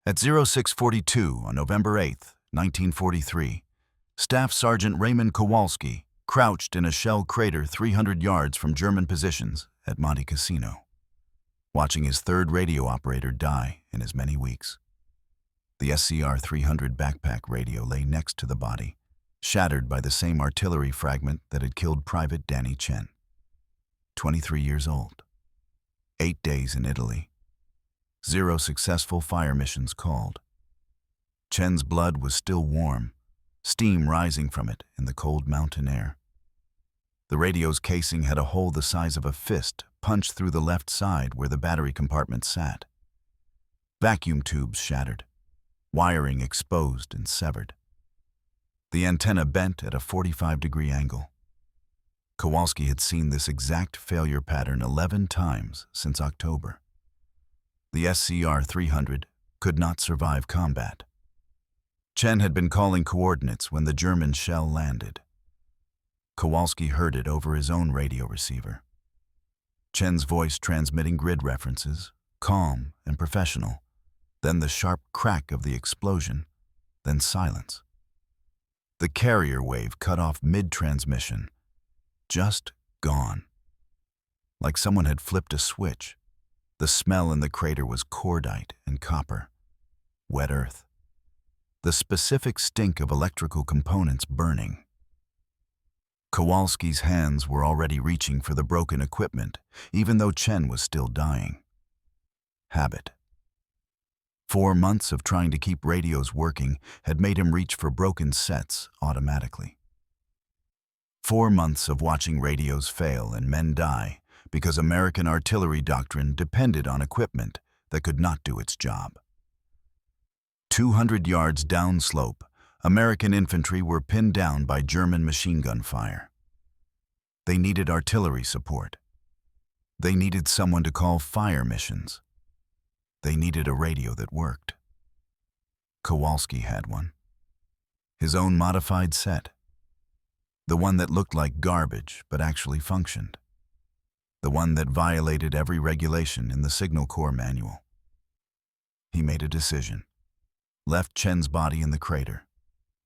At 0642 on November 8, 1943, Staff Sergeant Raymond Kowalski crouched in a shell crater 300 yards from German positions at Monte Cassino, watching his third radio operator die in as many weeks. The SCR-300 backpack radio lay next to the body, shattered by the same artillery fragment that had killed Private Danny Chen. 23 years old. 8 days in Italy. 0 successful fire missions called. Chen's blood was still warm, steam rising from it in the cold mountain air. The radio's casing had a hole the size of a fist punched through the left side where the battery compartment sat. Vacuum tubes shattered, wiring exposed and severed. The antenna bent at a 45-degree angle. Kowalski had seen this exact failure pattern 11 times since October. The SCR-300 could not survive combat. Chen had been calling coordinates when the German shell landed. Kowalski heard it over his own radio receiver. Chen's voice transmitting grid references, calm and professional, then the sharp crack of the explosion, then silence. The carrier wave cut off mid-transmission, just gone. Like someone had flipped a switch. The smell in the crater was cordite and copper, wet earth. The specific stink of electrical components burning. Kowalski's hands were already reaching for the broken equipment, even though Chen was still dying. Habit. 4 months of trying to keep radios working had made him reach for broken sets automatically. 4 months of watching radios fail and men die because American artillery doctrine depended on equipment that could not do its job. 200 yards downslope, American infantry were pinned down by German machine gun fire. They needed artillery support. They needed someone to call fire missions. They needed a radio that worked. Kowalski had one. His own modified set. The one that looked like garbage but actually functioned. The one that violated every regulation in the Signal Corps manual. He made a decision. Left Chen's body in the crater,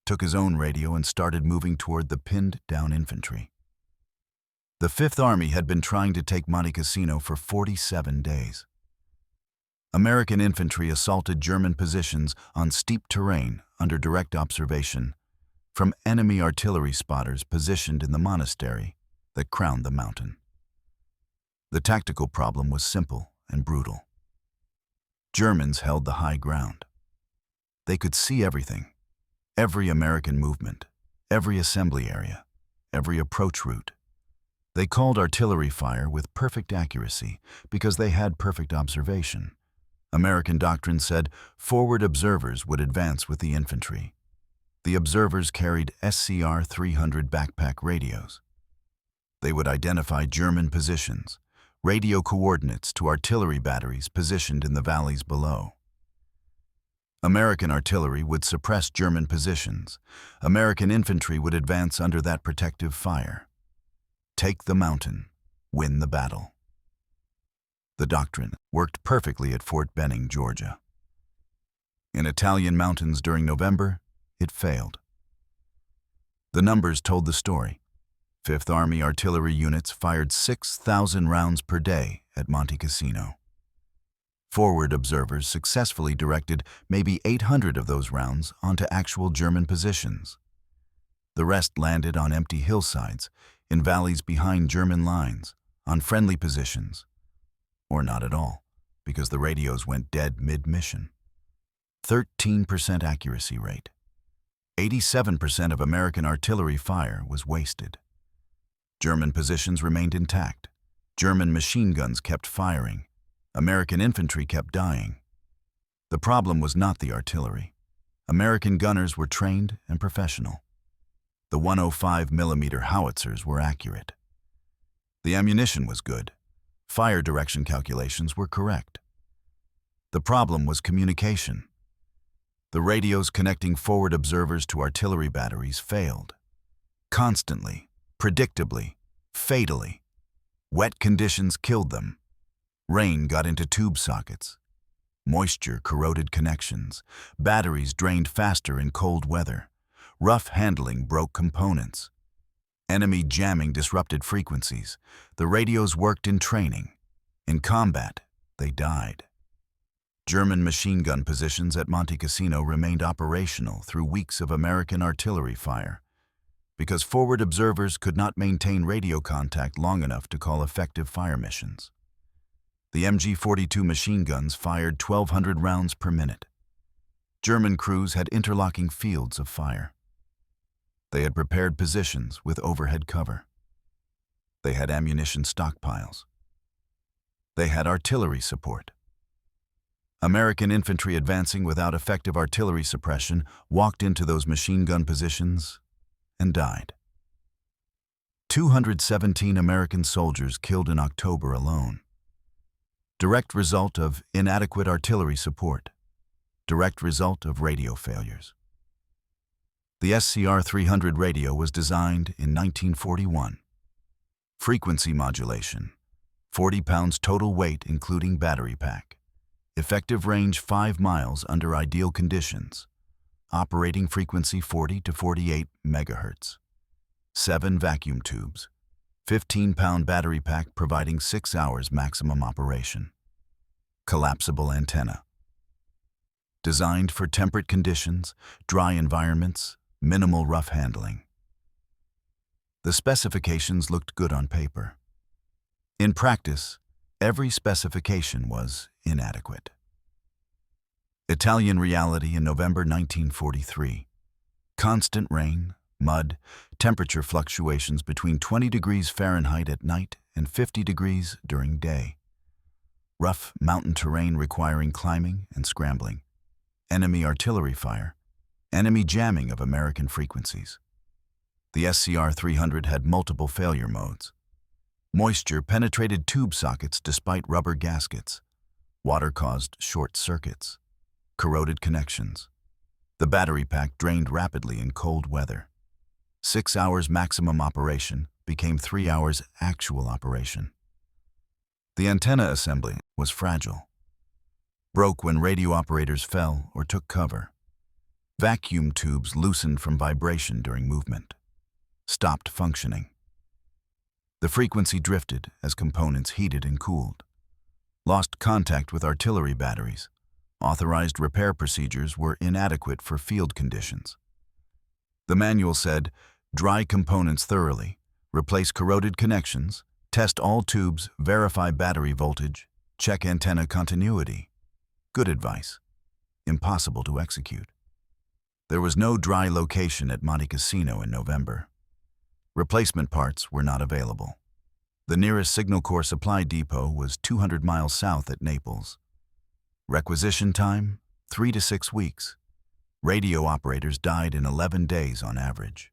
took his own radio and started moving toward the pinned-down infantry. The Fifth Army had been trying to take Monte Cassino for 47 days. American infantry assaulted German positions on steep terrain under direct observation from enemy artillery spotters positioned in the monastery that crowned the mountain. The tactical problem was simple and brutal. Germans held the high ground. They could see everything, every American movement, every assembly area, every approach route. They called artillery fire with perfect accuracy because they had perfect observation. American doctrine said forward observers would advance with the infantry. The observers carried SCR-300 backpack radios. They would identify German positions, radio coordinates to artillery batteries positioned in the valleys below. American artillery would suppress German positions. American infantry would advance under that protective fire. Take the mountain, win the battle. The doctrine worked perfectly at Fort Benning, Georgia. In Italian mountains during November, it failed. The numbers told the story. Fifth Army artillery units fired 6,000 rounds per day at Monte Cassino. Forward observers successfully directed maybe 800 of those rounds onto actual German positions. The rest landed on empty hillsides, in valleys behind German lines, on friendly positions, or not at all, because the radios went dead mid-mission. 13% accuracy rate. 87% of American artillery fire was wasted. German positions remained intact. German machine guns kept firing. American infantry kept dying. The problem was not the artillery. American gunners were trained and professional. The 105mm howitzers were accurate. The ammunition was good. Fire direction calculations were correct. The problem was communication. The radios connecting forward observers to artillery batteries failed. Constantly, predictably, fatally. Wet conditions killed them. Rain got into tube sockets. Moisture corroded connections. Batteries drained faster in cold weather. Rough handling broke components. Enemy jamming disrupted frequencies. The radios worked in training. In combat, they died. German machine gun positions at Monte Cassino remained operational through weeks of American artillery fire, because forward observers could not maintain radio contact long enough to call effective fire missions. The MG-42 machine guns fired 1,200 rounds per minute. German crews had interlocking fields of fire. They had prepared positions with overhead cover. They had ammunition stockpiles. They had artillery support. American infantry advancing without effective artillery suppression walked into those machine gun positions and died. 217 American soldiers killed in October alone. Direct result of inadequate artillery support. Direct result of radio failures. The SCR-300 radio was designed in 1941. Frequency modulation, 40 pounds total weight including battery pack. Effective range 5 miles under ideal conditions. Operating frequency 40 to 48 megahertz. 7 vacuum tubes. 15-pound battery pack providing 6 hours maximum operation. Collapsible antenna. Designed for temperate conditions, dry environments, minimal rough handling. The specifications looked good on paper. In practice, every specification was inadequate. Italian reality in November 1943. Constant rain, mud, temperature fluctuations between 20 degrees Fahrenheit at night and 50 degrees during day. Rough mountain terrain requiring climbing and scrambling. Enemy artillery fire. Enemy jamming of American frequencies. The SCR-300 had multiple failure modes. Moisture penetrated tube sockets despite rubber gaskets. Water caused short circuits. Corroded connections. The battery pack drained rapidly in cold weather. 6 hours maximum operation became 3 hours actual operation. The antenna assembly was fragile. Broke when radio operators fell or took cover. Vacuum tubes loosened from vibration during movement. Stopped functioning. The frequency drifted as components heated and cooled. Lost contact with artillery batteries. Authorized repair procedures were inadequate for field conditions. The manual said, dry components thoroughly, replace corroded connections, test all tubes, verify battery voltage, check antenna continuity. Good advice. Impossible to execute. There was no dry location at Monte Cassino in November. Replacement parts were not available. The nearest Signal Corps supply depot was 200 miles south at Naples. Requisition time, 3 to 6 weeks. Radio operators died in 11 days on average.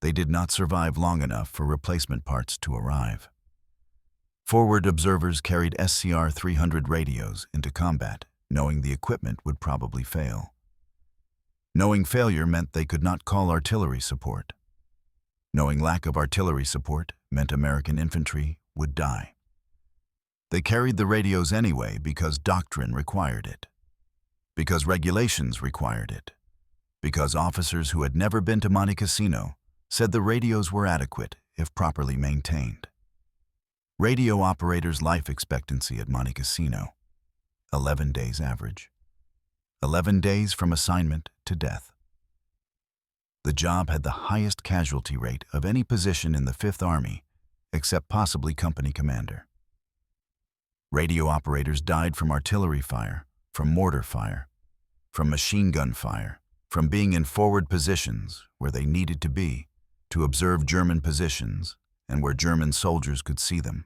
They did not survive long enough for replacement parts to arrive. Forward observers carried SCR-300 radios into combat, knowing the equipment would probably fail. Knowing failure meant they could not call artillery support. Knowing lack of artillery support meant American infantry would die. They carried the radios anyway because doctrine required it. Because regulations required it. Because officers who had never been to Monte Cassino said the radios were adequate if properly maintained. Radio operators' life expectancy at Monte Cassino, 11 days average. 11 days from assignment to death. The job had the highest casualty rate of any position in the Fifth Army, except possibly company commander. Radio operators died from artillery fire, from mortar fire, from machine gun fire, from being in forward positions where they needed to be to observe German positions and where German soldiers could see them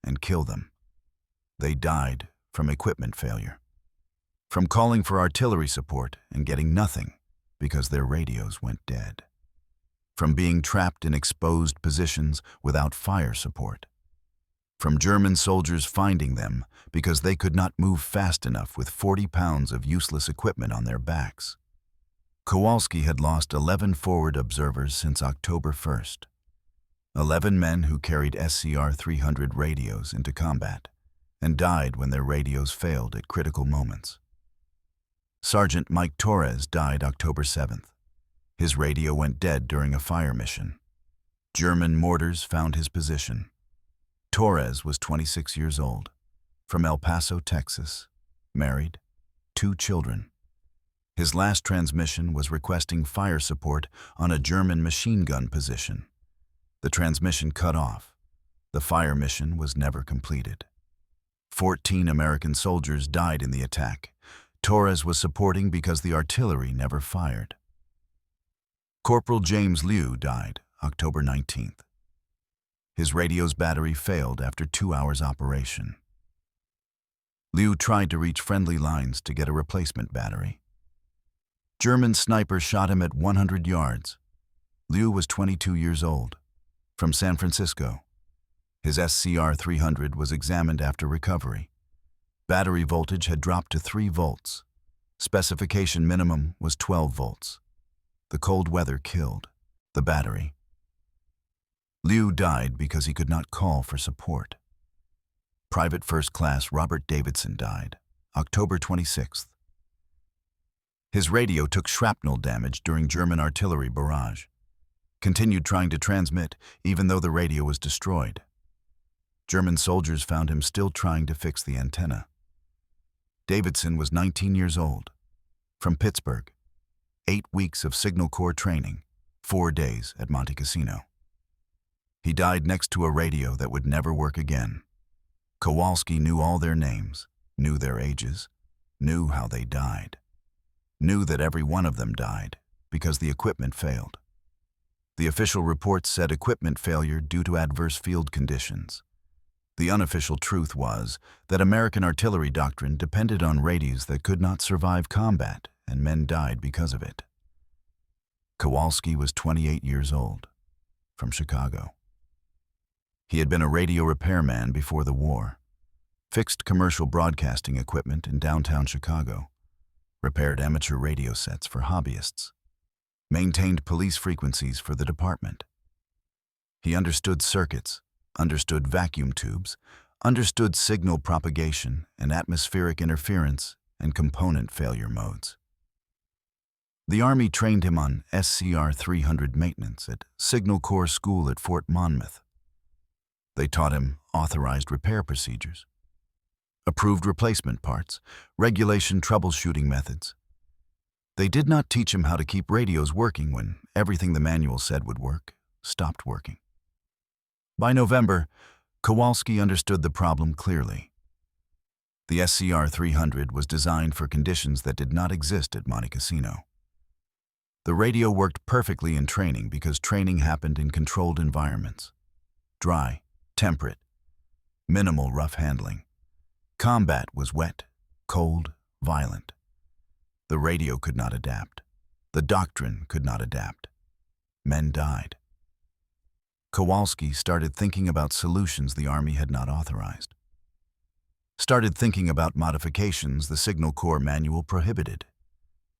and kill them. They died from equipment failure, from calling for artillery support and getting nothing because their radios went dead, from being trapped in exposed positions without fire support, from German soldiers finding them because they could not move fast enough with 40 pounds of useless equipment on their backs. Kowalski had lost 11 forward observers since October 1st. 11 men who carried SCR-300 radios into combat and died when their radios failed at critical moments. Sergeant Mike Torres died October 7th. His radio went dead during a fire mission. German mortars found his position. Torres was 26 years old, from El Paso, Texas, married, 2 children. His last transmission was requesting fire support on a German machine gun position. The transmission cut off. The fire mission was never completed. 14 American soldiers died in the attack. Torres was supporting because the artillery never fired. Corporal James Liu died October 19th. His radio's battery failed after 2 hours operation. Liu tried to reach friendly lines to get a replacement battery. German sniper shot him at 100 yards. Liu was 22 years old, from San Francisco. His SCR-300 was examined after recovery. Battery voltage had dropped to 3 volts. Specification minimum was 12 volts. The cold weather killed the battery. Liu died because he could not call for support. Private First Class Robert Davidson died October 26th. His radio took shrapnel damage during German artillery barrage. Continued trying to transmit even though the radio was destroyed. German soldiers found him still trying to fix the antenna. Davidson was 19 years old, from Pittsburgh. 8 weeks of Signal Corps training, 4 days at Monte Cassino. He died next to a radio that would never work again. Kowalski knew all their names, knew their ages, knew how they died. Knew that every one of them died because the equipment failed. The official reports said equipment failure due to adverse field conditions. The unofficial truth was that American artillery doctrine depended on radios that could not survive combat, and men died because of it. Kowalski was 28 years old, from Chicago. He had been a radio repairman before the war, fixed commercial broadcasting equipment in downtown Chicago, repaired amateur radio sets for hobbyists, maintained police frequencies for the department. He understood circuits, understood vacuum tubes, understood signal propagation and atmospheric interference and component failure modes. The Army trained him on SCR-300 maintenance at Signal Corps School at Fort Monmouth. They taught him authorized repair procedures, approved replacement parts, regulation troubleshooting methods. They did not teach him how to keep radios working when everything the manual said would work stopped working. By November, Kowalski understood the problem clearly. The SCR-300 was designed for conditions that did not exist at Monte Cassino. The radio worked perfectly in training because training happened in controlled environments. Dry, temperate, minimal rough handling. Combat was wet, cold, violent. The radio could not adapt. The doctrine could not adapt. Men died. Kowalski started thinking about solutions the Army had not authorized. Started thinking about modifications the Signal Corps manual prohibited.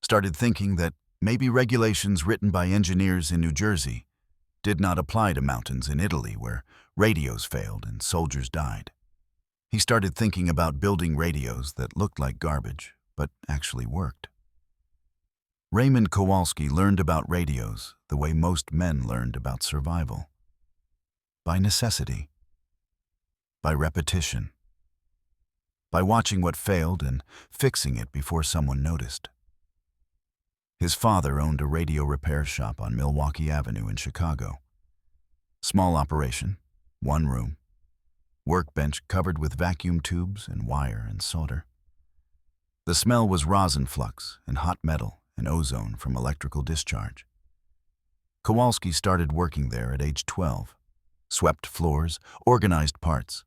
Started thinking that maybe regulations written by engineers in New Jersey did not apply to mountains in Italy where radios failed and soldiers died. He started thinking about building radios that looked like garbage, but actually worked. Raymond Kowalski learned about radios the way most men learned about survival. By necessity. By repetition. By watching what failed and fixing it before someone noticed. His father owned a radio repair shop on Milwaukee Avenue in Chicago. Small operation, 1 room. Workbench covered with vacuum tubes and wire and solder. The smell was rosin flux and hot metal and ozone from electrical discharge. Kowalski started working there at age 12, swept floors, organized parts,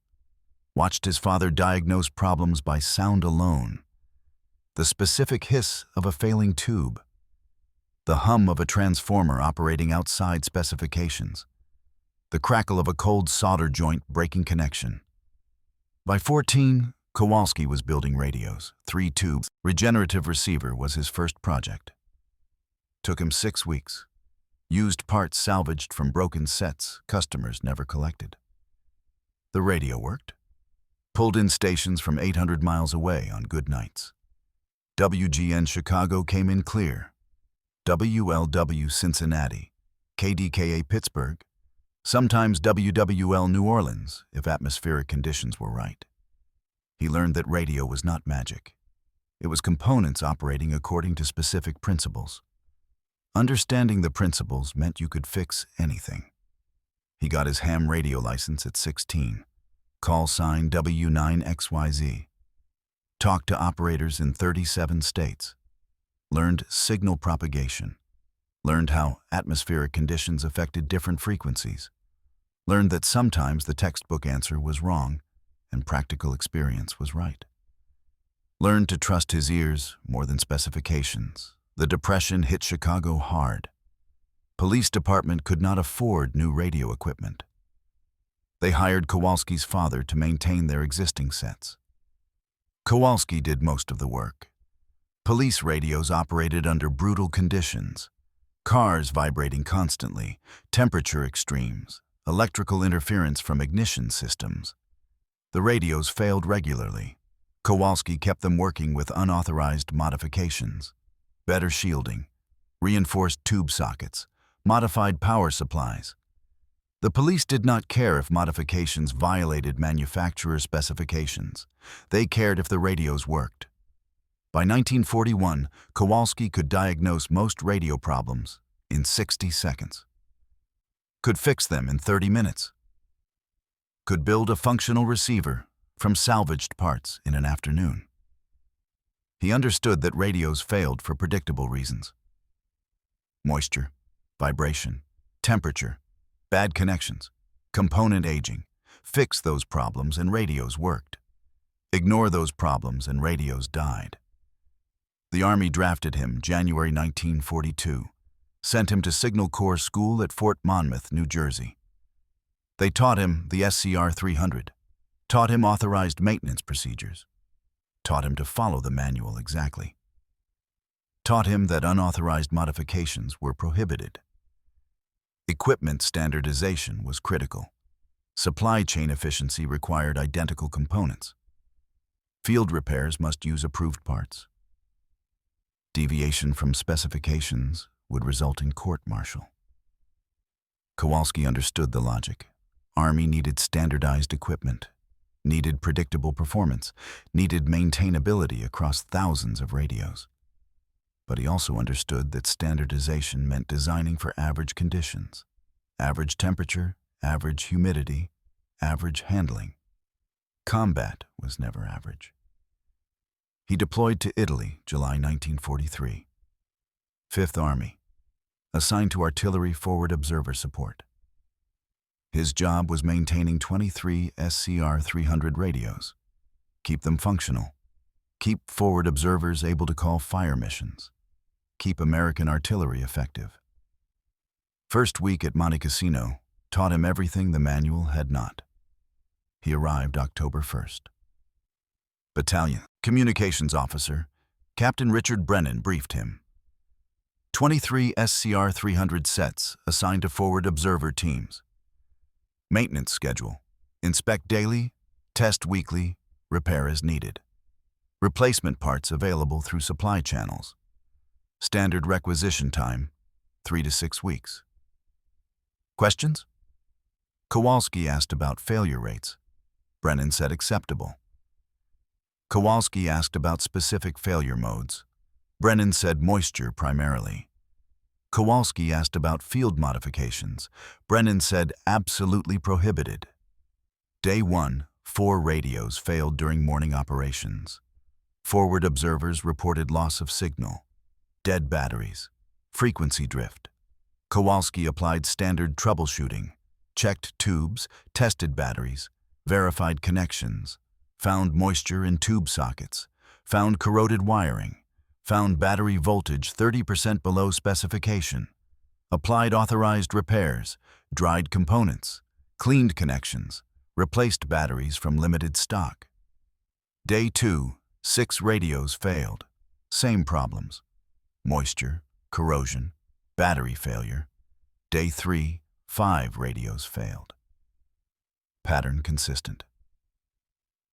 watched his father diagnose problems by sound alone, the specific hiss of a failing tube, the hum of a transformer operating outside specifications, the crackle of a cold solder joint breaking connection. By 14, Kowalski was building radios, 3 tubes. Regenerative receiver was his first project. Took him 6 weeks. Used parts salvaged from broken sets customers never collected. The radio worked. Pulled in stations from 800 miles away on good nights. WGN Chicago came in clear. WLW Cincinnati, KDKA Pittsburgh, sometimes WWL New Orleans if atmospheric conditions were right. He learned that radio was not magic. It was components operating according to specific principles. Understanding the principles meant you could fix anything. He got his ham radio license at 16, call sign W9XYZ. Talked to operators in 37 states. Learned signal propagation. Learned how atmospheric conditions affected different frequencies. Learned that sometimes the textbook answer was wrong and practical experience was right. Learned to trust his ears more than specifications. The Depression hit Chicago hard. Police department could not afford new radio equipment. They hired Kowalski's father to maintain their existing sets. Kowalski did most of the work. Police radios operated under brutal conditions. Cars vibrating constantly, temperature extremes, electrical interference from ignition systems. The radios failed regularly. Kowalski kept them working with unauthorized modifications. Better shielding, reinforced tube sockets, modified power supplies. The police did not care if modifications violated manufacturer specifications. They cared if the radios worked. By 1941, Kowalski could diagnose most radio problems in 60 seconds. Could fix them in 30 minutes. Could build a functional receiver from salvaged parts in an afternoon. He understood that radios failed for predictable reasons. Moisture, vibration, temperature, bad connections, component aging. Fix those problems and radios worked. Ignore those problems and radios died. The Army drafted him January 1942, sent him to Signal Corps School at Fort Monmouth, New Jersey. They taught him the SCR 300, taught him authorized maintenance procedures, taught him to follow the manual exactly, taught him that unauthorized modifications were prohibited. Equipment standardization was critical. Supply chain efficiency required identical components. Field repairs must use approved parts. Deviation from specifications would result in court-martial. Kowalski understood the logic. Army needed standardized equipment, needed predictable performance, needed maintainability across thousands of radios. But he also understood that standardization meant designing for average conditions, average temperature, average humidity, average handling. Combat was never average. He deployed to Italy, July 1943. 5th Army, assigned to artillery forward observer support. His job was maintaining 23 SCR 300 radios. Keep them functional. Keep forward observers able to call fire missions. Keep American artillery effective. First week at Monte Cassino taught him everything the manual had not. He arrived October 1st. Battalion Communications Officer, Captain Richard Brennan briefed him. 23 SCR 300 sets assigned to forward observer teams. Maintenance schedule. Inspect daily, test weekly, repair as needed. Replacement parts available through supply channels. Standard requisition time, 3 to 6 weeks. Questions? Kowalski asked about failure rates. Brennan said acceptable. Kowalski asked about specific failure modes. Brennan said moisture primarily. Kowalski asked about field modifications. Brennan said absolutely prohibited. Day 1, 4 radios failed during morning operations. Forward observers reported loss of signal, dead batteries, frequency drift. Kowalski applied standard troubleshooting, checked tubes, tested batteries, verified connections, found moisture in tube sockets, found corroded wiring, found battery voltage 30% below specification, applied authorized repairs, dried components, cleaned connections, replaced batteries from limited stock. Day 2, 6 radios failed. Same problems. Moisture, corrosion, battery failure. Day 3, 5 radios failed. Pattern consistent.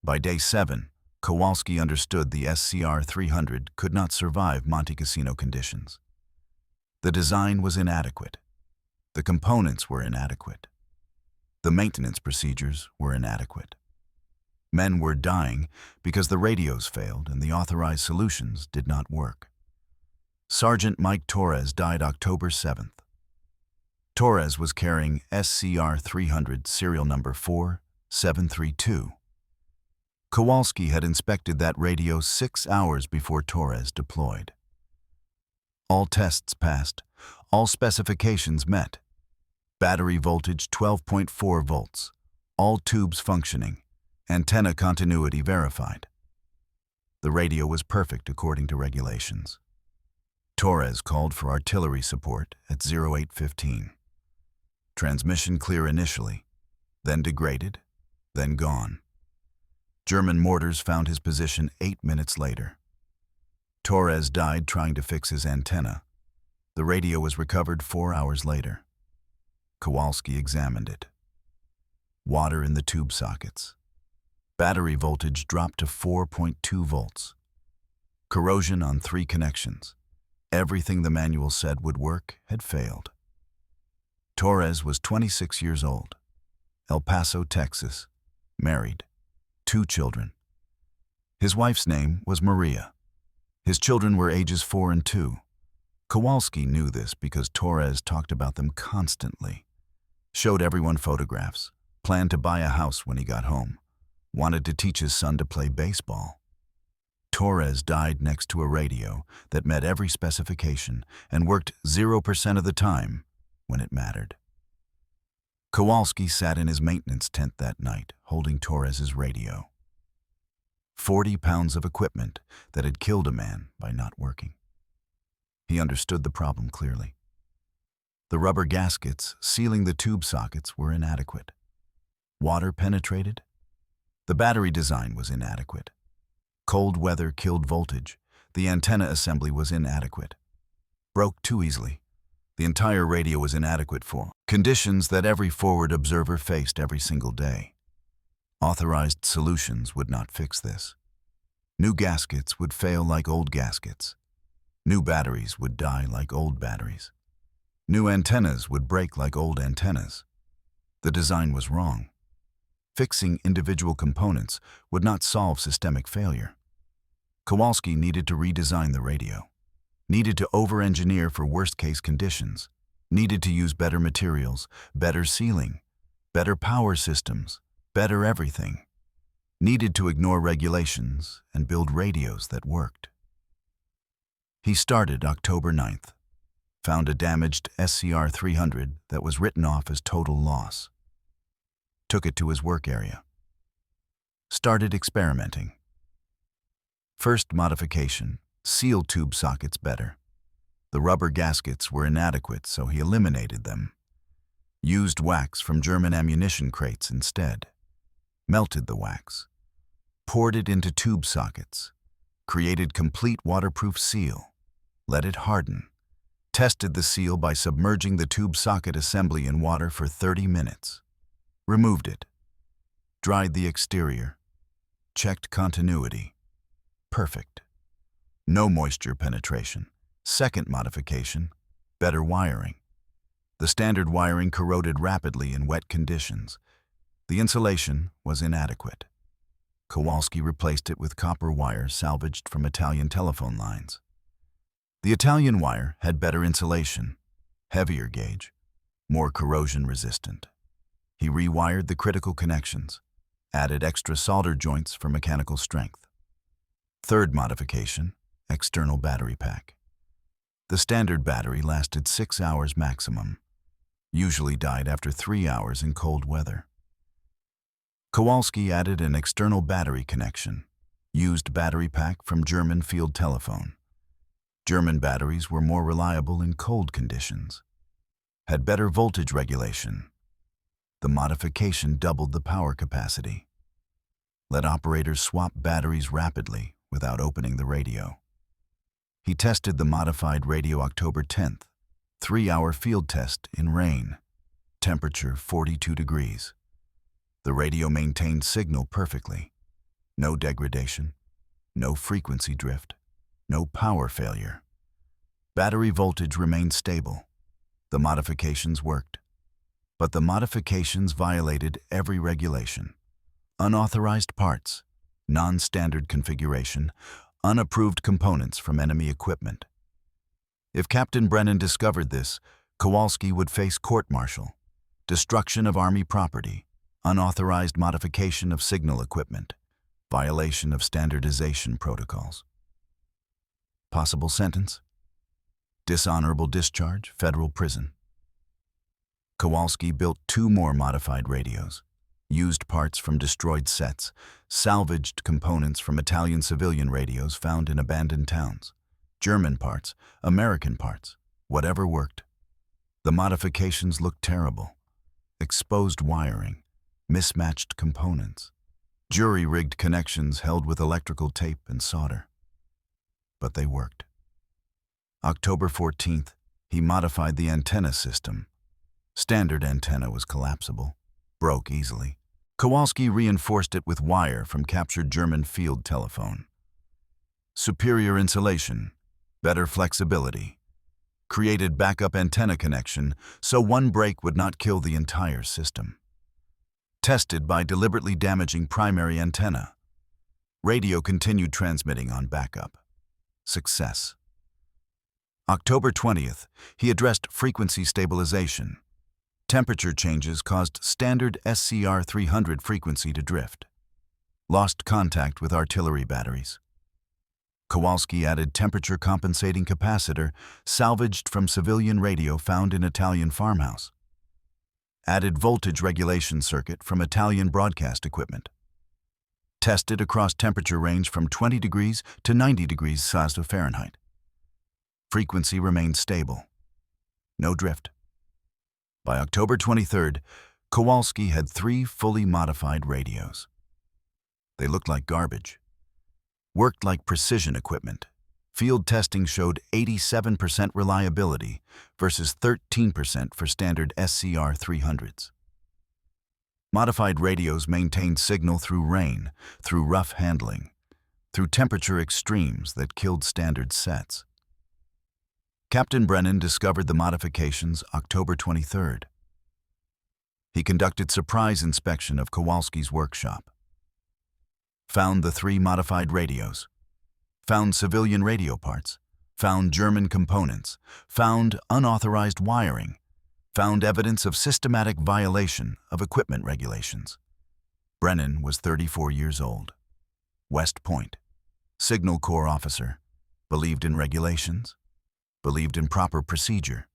By day 7, Kowalski understood the SCR-300 could not survive Monte Cassino conditions. The design was inadequate. The components were inadequate. The maintenance procedures were inadequate. Men were dying because the radios failed and the authorized solutions did not work. Sergeant Mike Torres died October 7th. Torres was carrying SCR-300 serial number 4732. Kowalski had inspected that radio 6 hours before Torres deployed. All tests passed, all specifications met. Battery voltage 12.4 volts, all tubes functioning, antenna continuity verified. The radio was perfect according to regulations. Torres called for artillery support at 0815. Transmission clear initially, then degraded, then gone. German mortars found his position 8 minutes later. Torres died trying to fix his antenna. The radio was recovered 4 hours later. Kowalski examined it. Water in the tube sockets. Battery voltage dropped to 4.2 volts. Corrosion on 3 connections. Everything the manual said would work had failed. Torres was 26 years old, El Paso, Texas, married, 2 children. His wife's name was Maria. His children were ages 4 and 2. Kowalski knew this because Torres talked about them constantly, showed everyone photographs, planned to buy a house when he got home, wanted to teach his son to play baseball. Torres died next to a radio that met every specification and worked 0% of the time when it mattered. Kowalski sat in his maintenance tent that night, holding Torres's radio. 40 pounds of equipment that had killed a man by not working. He understood the problem clearly. The rubber gaskets sealing the tube sockets were inadequate. Water penetrated. The battery design was inadequate. Cold weather killed voltage. The antenna assembly was inadequate. Broke too easily. The entire radio was inadequate for conditions that every forward observer faced every single day. Authorized solutions would not fix this. New gaskets would fail like old gaskets. New batteries would die like old batteries. New antennas would break like old antennas. The design was wrong. Fixing individual components would not solve systemic failure. Kowalski needed to redesign the radio, needed to over-engineer for worst-case conditions, needed to use better materials, better sealing, better power systems, better everything, needed to ignore regulations and build radios that worked. He started October 9th, found a damaged SCR-300 that was written off as total loss. Took it to his work area. Started experimenting. First modification, seal tube sockets better. The rubber gaskets were inadequate, so he eliminated them. Used wax from German ammunition crates instead. Melted the wax. Poured it into tube sockets. Created complete waterproof seal. Let it harden. Tested the seal by submerging the tube socket assembly in water for 30 minutes. Removed it. Dried the exterior. Checked continuity. Perfect. No moisture penetration. Second modification, better wiring. The standard wiring corroded rapidly in wet conditions. The insulation was inadequate. Kowalski replaced it with copper wire salvaged from Italian telephone lines. The Italian wire had better insulation, heavier gauge, more corrosion resistant. He rewired the critical connections, added extra solder joints for mechanical strength. Third modification, external battery pack. The standard battery lasted 6 hours maximum, usually died after 3 hours in cold weather. Kowalski added an external battery connection, used battery pack from German field telephone. German batteries were more reliable in cold conditions, had better voltage regulation. The modification doubled the power capacity. Let operators swap batteries rapidly without opening the radio. He tested the modified radio October 10th, 3-hour field test in rain, temperature 42 degrees. The radio maintained signal perfectly. No degradation, no frequency drift, no power failure. Battery voltage remained stable. The modifications worked. But the modifications violated every regulation. Unauthorized parts, non-standard configuration, unapproved components from enemy equipment. If Captain Brennan discovered this, Kowalski would face court-martial, destruction of Army property, unauthorized modification of signal equipment, violation of standardization protocols. Possible sentence: dishonorable discharge, federal prison. Kowalski built 2 more modified radios, used parts from destroyed sets, salvaged components from Italian civilian radios found in abandoned towns, German parts, American parts, whatever worked. The modifications looked terrible. Exposed wiring, mismatched components, jury-rigged connections held with electrical tape and solder. But they worked. October 14th, he modified the antenna system. Standard antenna was collapsible, broke easily. Kowalski reinforced it with wire from captured German field telephone. Superior insulation, better flexibility. Created backup antenna connection so one break would not kill the entire system. Tested by deliberately damaging primary antenna. Radio continued transmitting on backup. Success. October 20th, he addressed frequency stabilization. Temperature changes caused standard SCR 300 frequency to drift. Lost contact with artillery batteries. Kowalski added temperature compensating capacitor salvaged from civilian radio found in Italian farmhouse. Added voltage regulation circuit from Italian broadcast equipment. Tested across temperature range from 20 degrees to 90 degrees Celsius Fahrenheit. Frequency remained stable. No drift. By October 23rd, Kowalski had 3 fully modified radios. They looked like garbage. Worked like precision equipment. Field testing showed 87% reliability versus 13% for standard SCR 300s. Modified radios maintained signal through rain, through rough handling, through temperature extremes that killed standard sets. Captain Brennan discovered the modifications October 23rd. He conducted surprise inspection of Kowalski's workshop. Found the 3 modified radios. Found civilian radio parts. Found German components. Found unauthorized wiring. Found evidence of systematic violation of equipment regulations. Brennan was 34 years old. West Point. Signal Corps officer. Believed in regulations. Believed in proper procedure.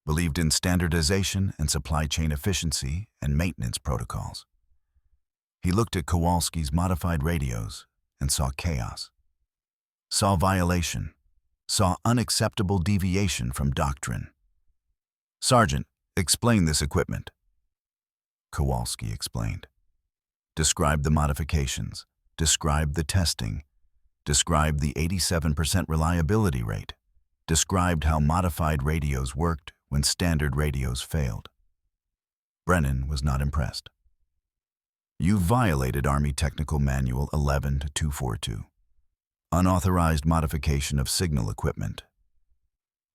Believed in standardization and supply chain efficiency and maintenance protocols. He looked at Kowalski's modified radios and saw chaos. Saw violation. Saw unacceptable deviation from doctrine. Sergeant, explain this equipment. Kowalski explained. Described the modifications. Described the testing. Described the 87% reliability rate. Described how modified radios worked when standard radios failed. Brennan was not impressed. You violated Army Technical Manual 11-242. Unauthorized modification of signal equipment.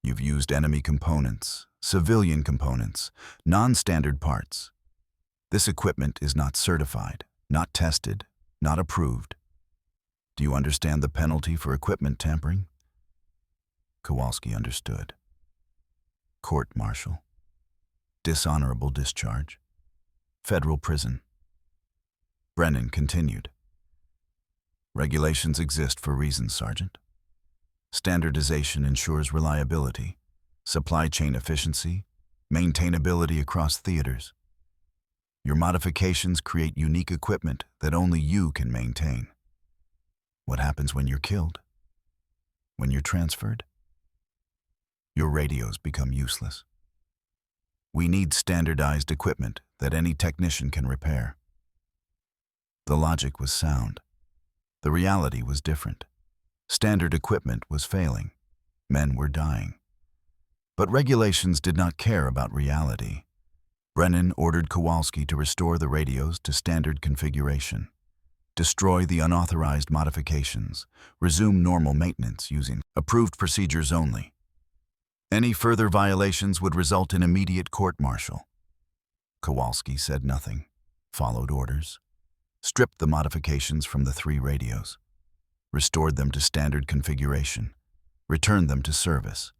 You've used enemy components, civilian components, non-standard parts. This equipment is not certified, not tested, not approved. Do you understand the penalty for equipment tampering? Kowalski understood. Court-martial. Dishonorable discharge. Federal prison. Brennan continued. Regulations exist for reasons, Sergeant. Standardization ensures reliability, supply chain efficiency, maintainability across theaters. Your modifications create unique equipment that only you can maintain. What happens when you're killed? When you're transferred? Your radios become useless. We need standardized equipment that any technician can repair. The logic was sound. The reality was different. Standard equipment was failing. Men were dying. But regulations did not care about reality. Brennan ordered Kowalski to restore the radios to standard configuration, destroy the unauthorized modifications, resume normal maintenance using approved procedures only. Any further violations would result in immediate court-martial. Kowalski said nothing, followed orders, stripped the modifications from the 3 radios, restored them to standard configuration, returned them to service,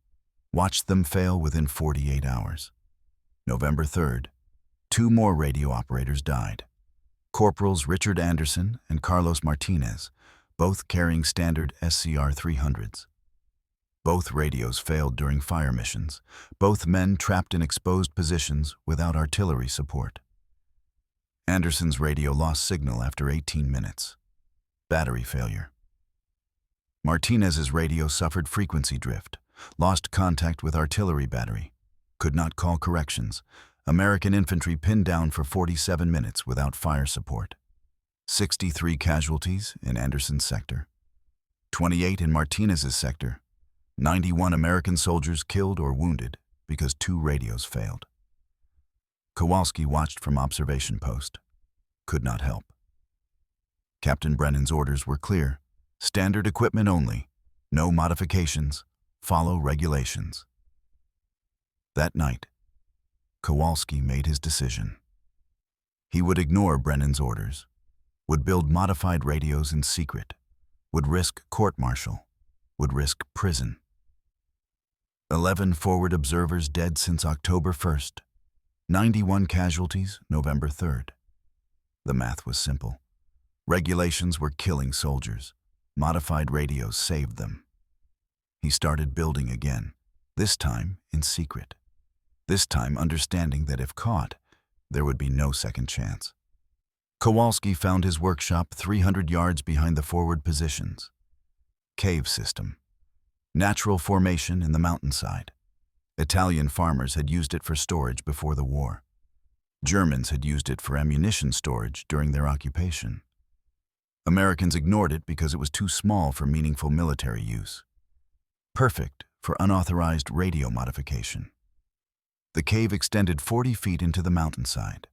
watched them fail within 48 hours. November 3rd, 2 more radio operators died. Corporals Richard Anderson and Carlos Martinez, both carrying standard SCR 300s. Both radios failed during fire missions, both men trapped in exposed positions without artillery support. Anderson's radio lost signal after 18 minutes. Battery failure. Martinez's radio suffered frequency drift, lost contact with artillery battery, could not call corrections. American infantry pinned down for 47 minutes without fire support. 63 casualties in Anderson's sector, 28 in Martinez's sector, 91 American soldiers killed or wounded because 2 radios failed. Kowalski watched from observation post. Could not help. Captain Brennan's orders were clear. Standard equipment only. No modifications. Follow regulations. That night, Kowalski made his decision. He would ignore Brennan's orders, would build modified radios in secret, would risk court-martial, would risk prison. 11 forward observers dead since October 1st, 91 casualties November 3rd. The math was simple. Regulations were killing soldiers. Modified radios saved them. He started building again, this time in secret. This time understanding that if caught, there would be no second chance. Kowalski found his workshop 300 yards behind the forward positions. Cave system. Natural formation in the mountainside. Italian farmers had used it for storage before the war. Germans had used it for ammunition storage during their occupation. Americans ignored it because it was too small for meaningful military use. Perfect for unauthorized radio modification. The cave extended 40 feet into the mountainside,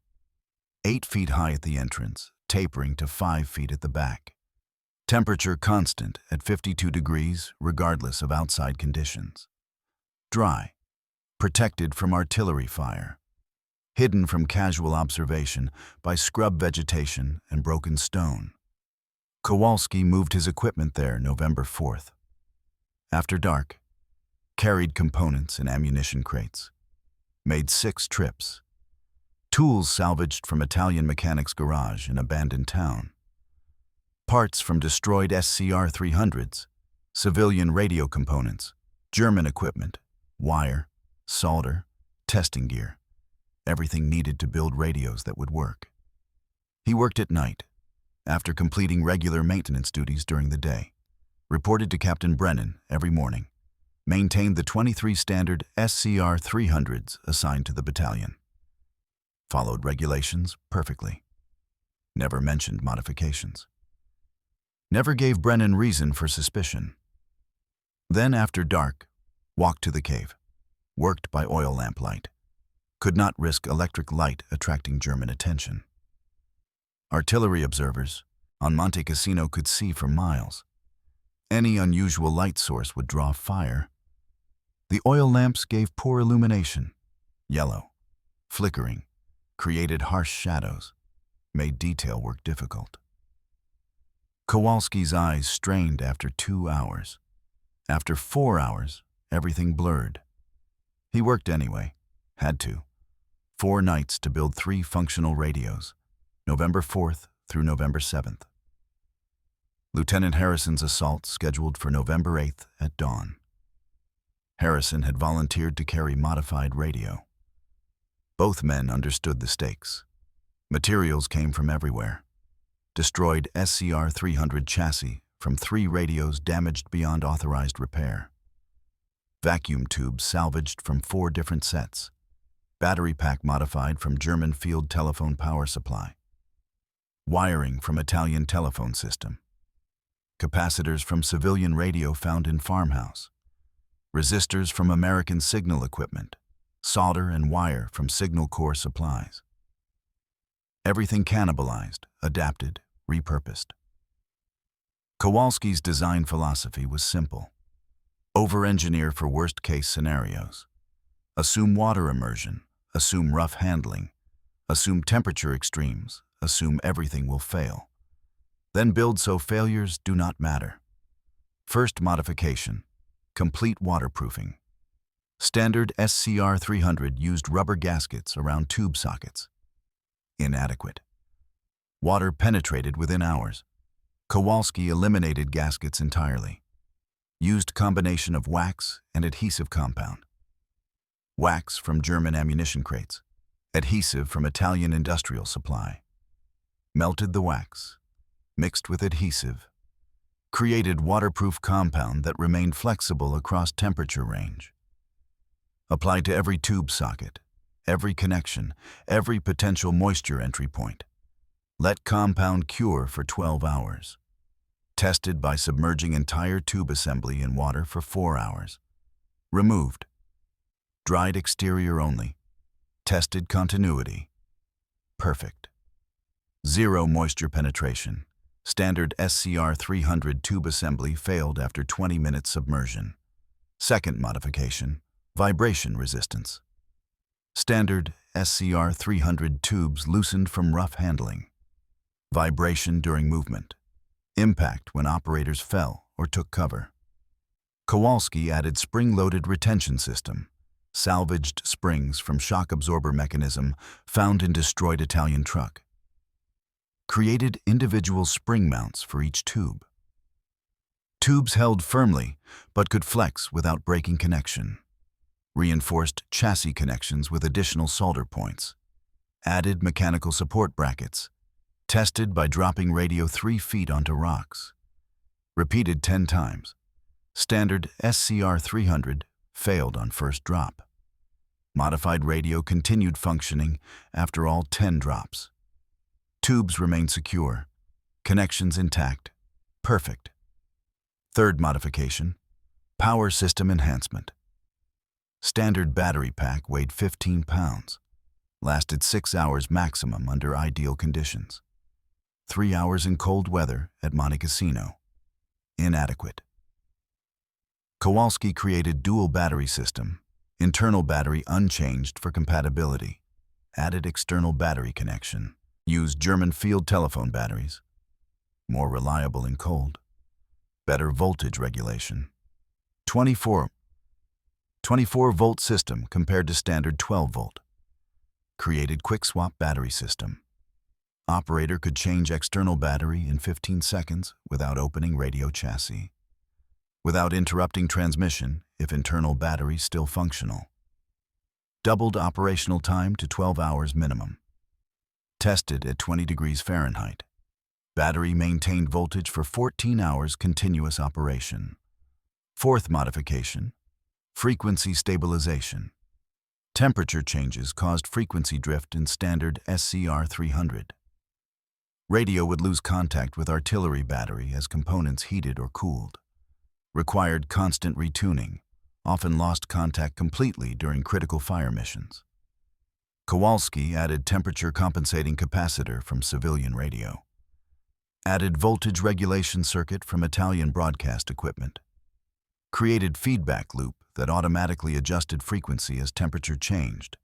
8 feet high at the entrance, tapering to 5 feet at the back. Temperature constant at 52 degrees regardless of outside conditions. Dry, protected from artillery fire, hidden from casual observation by scrub vegetation and broken stone. Kowalski moved his equipment there November 4th. After dark, carried components in ammunition crates, made 6 trips, tools salvaged from Italian mechanic's garage in abandoned town, parts from destroyed SCR 300s, civilian radio components, German equipment, wire, solder, testing gear, everything needed to build radios that would work. He worked at night, after completing regular maintenance duties during the day, reported to Captain Brennan every morning, maintained the 23 standard SCR 300s assigned to the battalion, followed regulations perfectly, never mentioned modifications, never gave Brennan reason for suspicion. Then after dark, walked to the cave, worked by oil lamp light, could not risk electric light attracting German attention. Artillery observers on Monte Cassino could see for miles. Any unusual light source would draw fire. The oil lamps gave poor illumination, yellow, flickering, created harsh shadows, made detail work difficult. Kowalski's eyes strained after 2 hours. After 4 hours, everything blurred. He worked anyway, had to. 4 nights to build 3 functional radios, November 4th through November 7th. Lieutenant Harrison's assault scheduled for November 8th at dawn. Harrison had volunteered to carry modified radio. Both men understood the stakes. Materials came from everywhere. Destroyed SCR 300 chassis from 3 radios damaged beyond authorized repair. Vacuum tubes salvaged from 4 different sets. Battery pack modified from German field telephone power supply. Wiring from Italian telephone system. Capacitors from civilian radio found in farmhouse. Resistors from American signal equipment. Solder and wire from Signal Corps supplies. Everything cannibalized, adapted, repurposed. Kowalski's design philosophy was simple. Over-engineer for worst-case scenarios. Assume water immersion, assume rough handling, assume temperature extremes, assume everything will fail. Then build so failures do not matter. First modification, complete waterproofing. Standard SCR 300 used rubber gaskets around tube sockets. Inadequate. Water penetrated within hours. Kowalski eliminated gaskets entirely. Used combination of wax and adhesive compound. Wax from German ammunition crates. Adhesive from Italian industrial supply. Melted the wax. Mixed with adhesive. Created waterproof compound that remained flexible across temperature range. Applied to every tube socket, every connection, every potential moisture entry point. Let compound cure for 12 hours. Tested by submerging entire tube assembly in water for 4 hours. Removed. Dried exterior only. Tested continuity. Perfect. Zero moisture penetration. Standard SCR 300 tube assembly failed after 20 minutes submersion. Second modification, vibration resistance. Standard SCR 300 tubes loosened from rough handling. Vibration during movement. Impact when operators fell or took cover. Kowalski added spring-loaded retention system. Salvaged springs from shock absorber mechanism found in destroyed Italian truck. Created individual spring mounts for each tube. Tubes held firmly, but could flex without breaking connection. Reinforced chassis connections with additional solder points. Added mechanical support brackets. Tested by dropping radio 3 feet onto rocks. Repeated 10 times. Standard SCR 300 failed on first drop. Modified radio continued functioning after all 10 drops. Tubes remain secure. Connections intact. Perfect. Third modification, power system enhancement. Standard battery pack weighed 15 pounds. Lasted 6 hours maximum under ideal conditions. 3 hours in cold weather at Monte Cassino. Inadequate. Kowalski created dual battery system. Internal battery unchanged for compatibility. Added external battery connection. Used German field telephone batteries. More reliable in cold. Better voltage regulation. 24 volt system compared to standard 12 volt. Created quick swap battery system. Operator could change external battery in 15 seconds without opening radio chassis. Without interrupting transmission if internal battery still functional. Doubled operational time to 12 hours minimum. Tested at 20 degrees Fahrenheit. Battery maintained voltage for 14 hours continuous operation. Fourth modification, frequency stabilization. Temperature changes caused frequency drift in standard SCR 300. Radio would lose contact with artillery battery as components heated or cooled. Required constant retuning, often lost contact completely during critical fire missions. Kowalski added temperature compensating capacitor from civilian radio. Added voltage regulation circuit from Italian broadcast equipment. Created feedback loop that automatically adjusted frequency as temperature changed.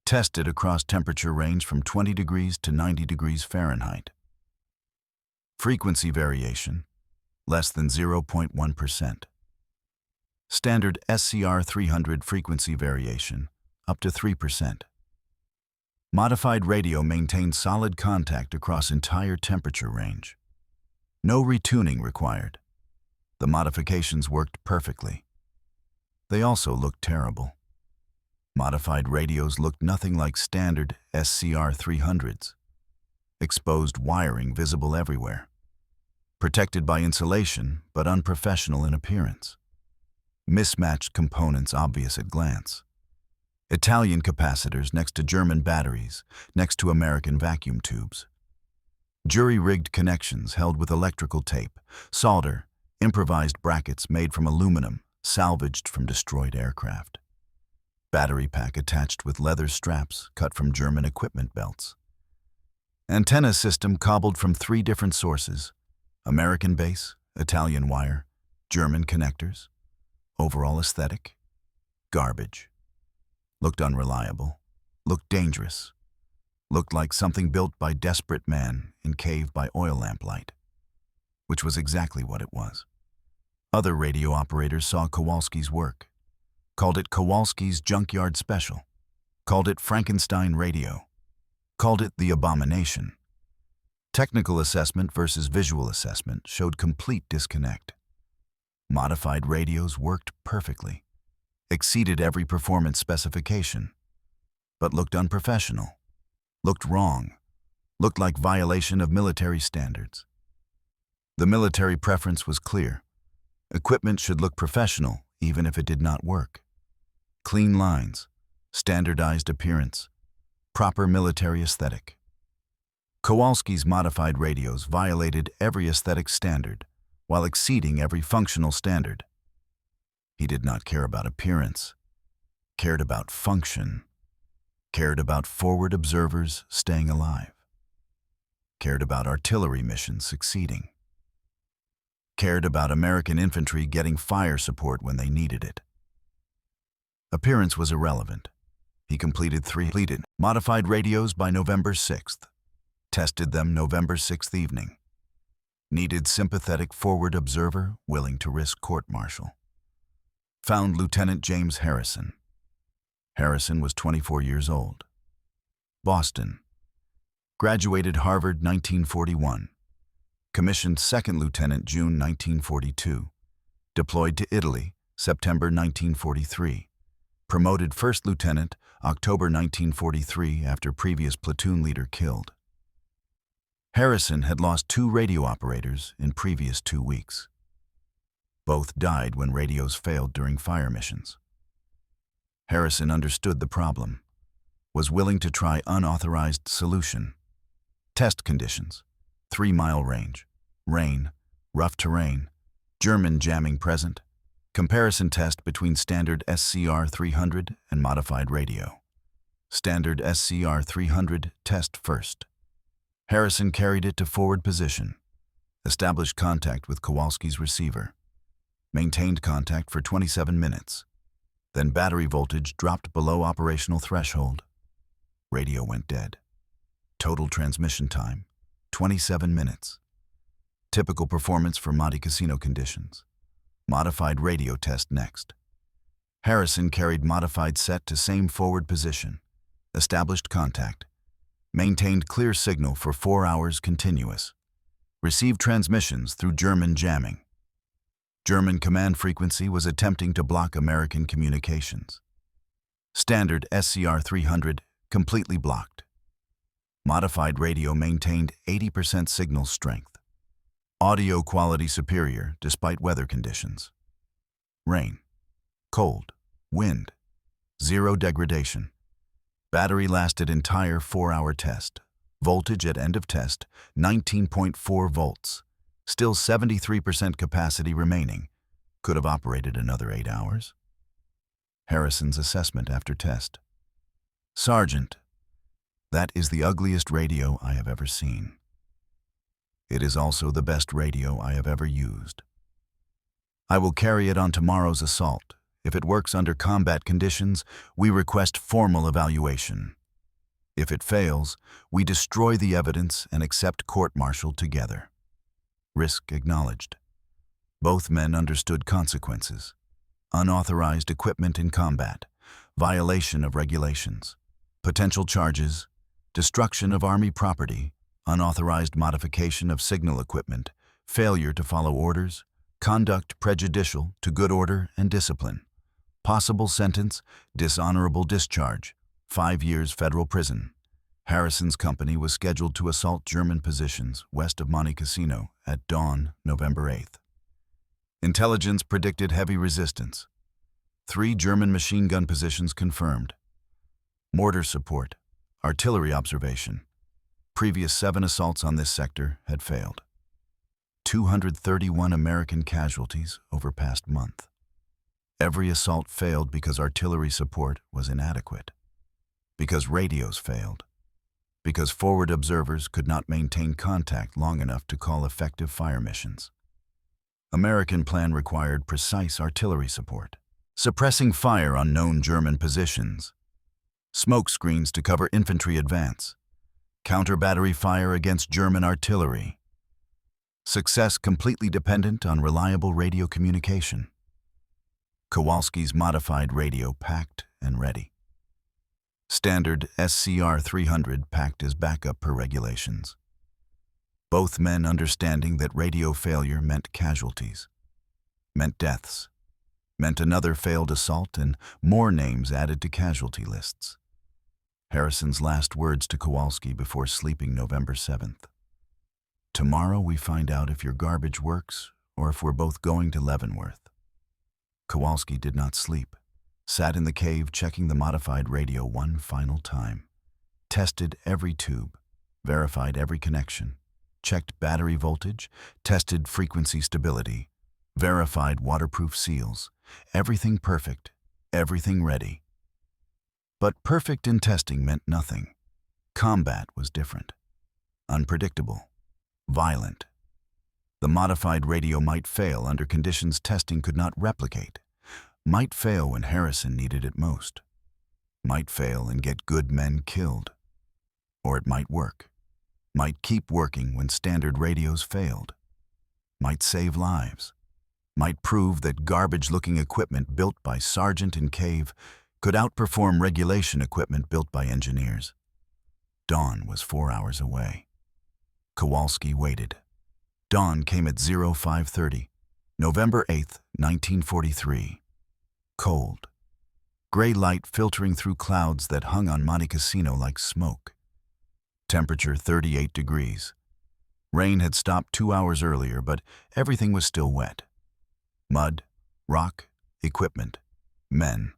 Tested across temperature range from 20 degrees to 90 degrees Fahrenheit. Frequency variation, less than 0.1%. Standard SCR 300 frequency variation, up to 3%. Modified radio maintained solid contact across entire temperature range. No retuning required. The modifications worked perfectly. They also looked terrible. Modified radios looked nothing like standard SCR 300s. Exposed wiring visible everywhere. Protected by insulation, but unprofessional in appearance. Mismatched components obvious at glance. Italian capacitors next to German batteries, next to American vacuum tubes. Jury-rigged connections held with electrical tape, solder, improvised brackets made from aluminum, salvaged from destroyed aircraft. Battery pack attached with leather straps cut from German equipment belts. Antenna system cobbled from 3 different sources. American base, Italian wire, German connectors. Overall aesthetic? Garbage. Looked unreliable. Looked dangerous. Looked like something built by desperate man in cave by oil lamplight. Which was exactly what it was. Other radio operators saw Kowalski's work. Called it Kowalski's Junkyard Special. Called it Frankenstein Radio. Called it the Abomination. Technical assessment versus visual assessment showed complete disconnect. Modified radios worked perfectly, exceeded every performance specification, but looked unprofessional, looked wrong, looked like violation of military standards. The military preference was clear. Equipment should look professional even if it did not work. Clean lines, standardized appearance, proper military aesthetic. Kowalski's modified radios violated every aesthetic standard while exceeding every functional standard. He did not care about appearance, cared about function, cared about forward observers staying alive, cared about artillery missions succeeding, cared about American infantry getting fire support when they needed it. Appearance was irrelevant. He completed 3 modified radios by November 6th. Tested them November 6th evening. Needed sympathetic forward observer willing to risk court-martial. Found Lieutenant James Harrison. Harrison was 24 years old. Boston. Graduated Harvard 1941. Commissioned second lieutenant June 1942. Deployed to Italy September 1943. Promoted first lieutenant October 1943 after previous platoon leader killed. Harrison had lost 2 radio operators in previous 2 weeks. Both died when radios failed during fire missions. Harrison understood the problem, was willing to try unauthorized solution. Test conditions: 3-mile range, rain, rough terrain, German jamming present, comparison test between standard SCR 300 and modified radio. Standard SCR 300 test first. Harrison carried it to forward position, established contact with Kowalski's receiver, maintained contact for 27 minutes, then battery voltage dropped below operational threshold. Radio went dead. Total transmission time, 27 minutes. Typical performance for Monte Cassino conditions. Modified radio test next. Harrison carried modified set to same forward position, established contact, maintained clear signal for 4 hours continuous, received transmissions through German jamming. German command frequency was attempting to block American communications. Standard SCR 300 completely blocked. Modified radio maintained 80% signal strength. Audio quality superior despite weather conditions. Rain, cold, wind, 0 degradation. Battery lasted entire 4-hour test. Voltage at end of test, 19.4 volts. Still 73% capacity remaining. Could have operated another 8 hours. Harrison's assessment after test. Sergeant, that is the ugliest radio I have ever seen. It is also the best radio I have ever used. I will carry it on tomorrow's assault. If it works under combat conditions, we request formal evaluation. If it fails, we destroy the evidence and accept court-martial together. Risk acknowledged. Both men understood consequences. Unauthorized equipment in combat, violation of regulations, potential charges, destruction of Army property, unauthorized modification of signal equipment, failure to follow orders, conduct prejudicial to good order and discipline. Possible sentence, dishonorable discharge, 5 years federal prison. Harrison's company was scheduled to assault German positions west of Monte Cassino at dawn, November 8th. Intelligence predicted heavy resistance. 3 German machine gun positions confirmed. Mortar support, artillery observation. Previous 7 assaults on this sector had failed. 231 American casualties over past month. Every assault failed because artillery support was inadequate, because radios failed, because forward observers could not maintain contact long enough to call effective fire missions. American plan required precise artillery support, suppressing fire on known German positions, smoke screens to cover infantry advance, counter-battery fire against German artillery. Success completely dependent on reliable radio communication. Kowalski's modified radio packed and ready. Standard SCR 300 packed as backup per regulations. Both men understanding that radio failure meant casualties, meant deaths, meant another failed assault and more names added to casualty lists. Harrison's last words to Kowalski before sleeping November 7th. Tomorrow we find out if your garbage works or if we're both going to Leavenworth. Kowalski did not sleep, sat in the cave checking the modified radio one final time, tested every tube, verified every connection, checked battery voltage, tested frequency stability, verified waterproof seals, everything perfect, everything ready. But perfect in testing meant nothing. Combat was different, unpredictable, violent. The modified radio might fail under conditions testing could not replicate, might fail when Harrison needed it most, might fail and get good men killed. Or it might work, might keep working when standard radios failed, might save lives, might prove that garbage-looking equipment built by Sergeant and Cave could outperform regulation equipment built by engineers. Dawn was 4 hours away. Kowalski waited. Dawn came at 05:30, November 8, 1943. Cold. Gray light filtering through clouds that hung on Monte Cassino like smoke. Temperature 38 degrees. Rain had stopped 2 hours earlier, but everything was still wet. Mud, rock, equipment, men.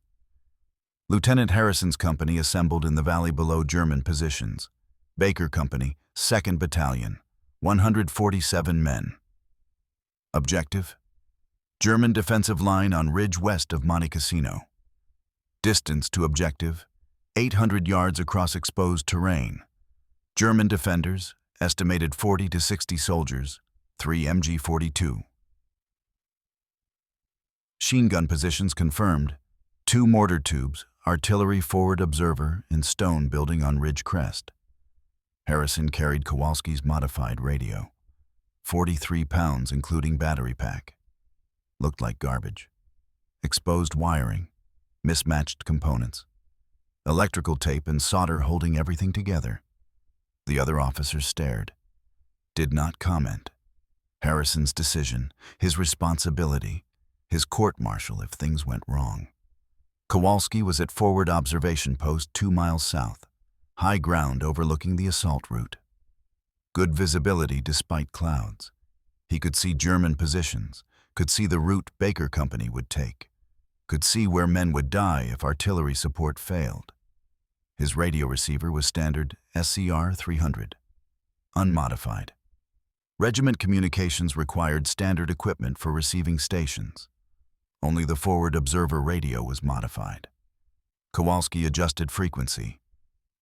Lieutenant Harrison's company assembled in the valley below German positions. Baker Company, 2nd Battalion, 147 men. Objective: German defensive line on ridge west of Monte Cassino. Distance to objective: 800 yards across exposed terrain. German defenders, estimated 40 to 60 soldiers, 3 MG-42. Machine gun positions confirmed. 2 mortar tubes, artillery forward observer in stone building on ridge crest. Harrison carried Kowalski's modified radio. 43 pounds including battery pack. Looked like garbage. Exposed wiring, mismatched components. Electrical tape and solder holding everything together. The other officers stared. Did not comment. Harrison's decision, his responsibility, his court-martial if things went wrong. Kowalski was at forward observation post 2 miles south, high ground overlooking the assault route. Good visibility despite clouds. He could see German positions, could see the route Baker Company would take, could see where men would die if artillery support failed. His radio receiver was standard SCR 300, unmodified. Regiment communications required standard equipment for receiving stations. Only the forward observer radio was modified. Kowalski adjusted frequency,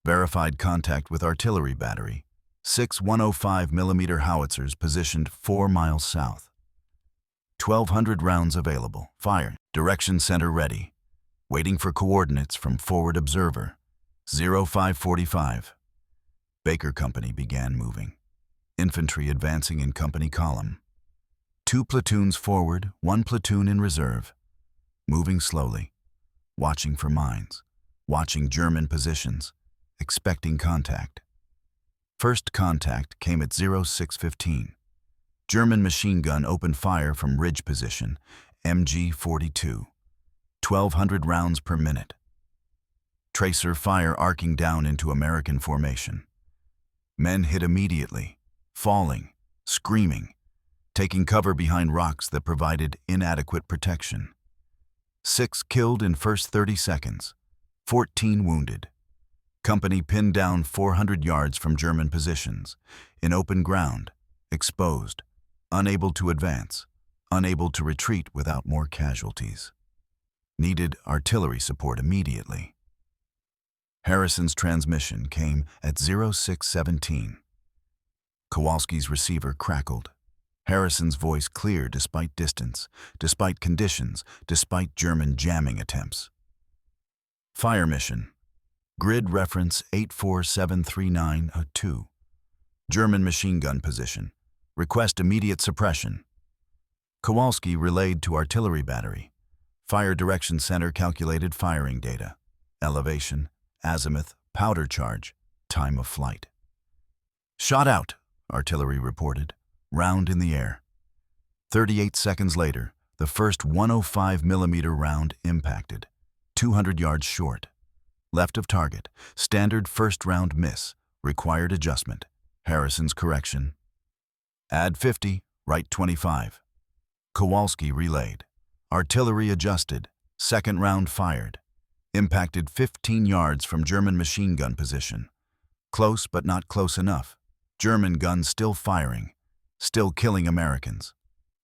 verified contact with artillery battery, 6 105mm howitzers positioned 4 miles south. 1,200 rounds available. Fire. Direction center ready. Waiting for coordinates from forward observer. 0545. Baker Company began moving. Infantry advancing in company column. 2 platoons forward, 1 platoon in reserve. Moving slowly. Watching for mines. Watching German positions. Expecting contact. First contact came at 0615. German machine gun opened fire from ridge position, MG-42. 1,200 rounds per minute. Tracer fire arcing down into American formation. Men hit immediately, falling, screaming, taking cover behind rocks that provided inadequate protection. 6 killed in first 30 seconds, 14 wounded. Company pinned down 400 yards from German positions, in open ground, exposed, unable to advance, unable to retreat without more casualties. Needed artillery support immediately. Harrison's transmission came at 0617. Kowalski's receiver crackled. Harrison's voice clear despite distance, despite conditions, despite German jamming attempts. Fire mission. Grid reference 847392. German machine gun position. Request immediate suppression. Kowalski relayed to artillery battery. Fire direction center calculated firing data. Elevation, azimuth, powder charge, time of flight. Shot out, artillery reported. Round in the air. 38 seconds later, the first 105mm round impacted. 200 yards short. Left of target. Standard first round miss. Required adjustment. Harrison's correction. Add 50, right 25. Kowalski relayed. Artillery adjusted. Second round fired. Impacted 15 yards from German machine gun position. Close but not close enough. German gun still firing. Still killing Americans.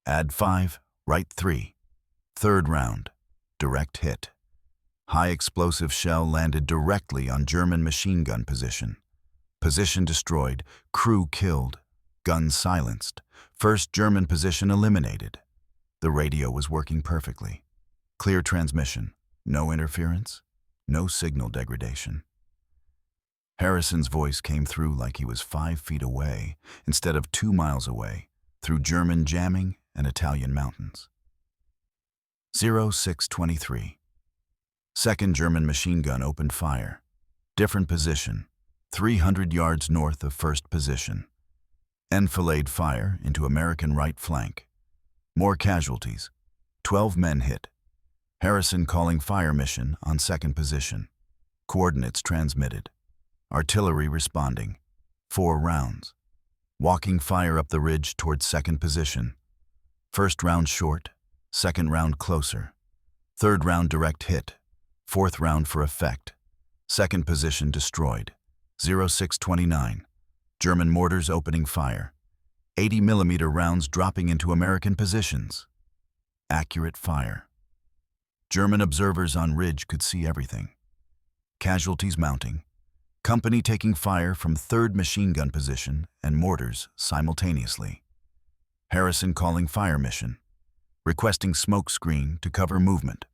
Add 5, right 3. Third round. Direct hit. High explosive shell landed directly on German machine gun position. Position destroyed. Crew killed. Gun silenced. First German position eliminated. The radio was working perfectly. Clear transmission. No interference. No signal degradation. Harrison's voice came through like he was 5 feet away instead of 2 miles away, through German jamming and Italian mountains. 0623. Second German machine gun opened fire. Different position. 300 yards north of first position. Enfilade fire into American right flank. More casualties. 12 men hit. Harrison calling fire mission on second position. Coordinates transmitted. Artillery responding. 4 rounds. Walking fire up the ridge towards second position. First round short. Second round closer. Third round direct hit. Fourth round for effect. Second position destroyed. 0629. German mortars opening fire. 80mm rounds dropping into American positions. Accurate fire. German observers on ridge could see everything. Casualties mounting. Company taking fire from third machine gun position and mortars simultaneously. Harrison calling fire mission. Requesting smoke screen to cover movement.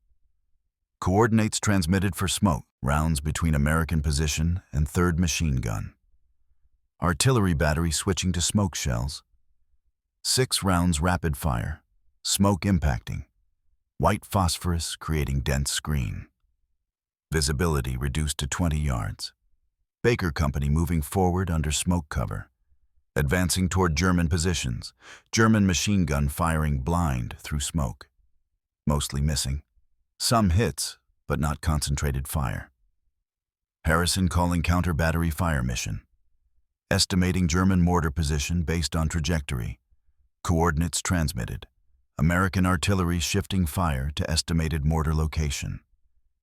Coordinates transmitted for smoke. Rounds between American position and third machine gun. Artillery battery switching to smoke shells. 6 rounds rapid fire. Smoke impacting. White phosphorus creating dense screen. Visibility reduced to 20 yards. Baker Company moving forward under smoke cover. Advancing toward German positions. German machine gun firing blind through smoke. Mostly missing. Some hits, but not concentrated fire. Harrison calling counter-battery fire mission. Estimating German mortar position based on trajectory. Coordinates transmitted. American artillery shifting fire to estimated mortar location.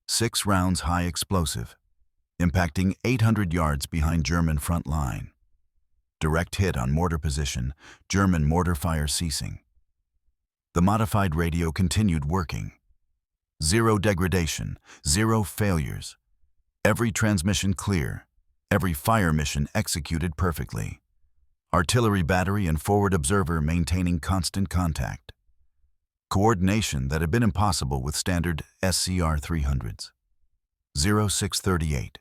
6 rounds high explosive. Impacting 800 yards behind German front line. Direct hit on mortar position, German mortar fire ceasing. The modified radio continued working. 0 degradation, 0 failures. Every transmission clear, every fire mission executed perfectly. Artillery battery and forward observer maintaining constant contact. Coordination that had been impossible with standard SCR 300s. 0638.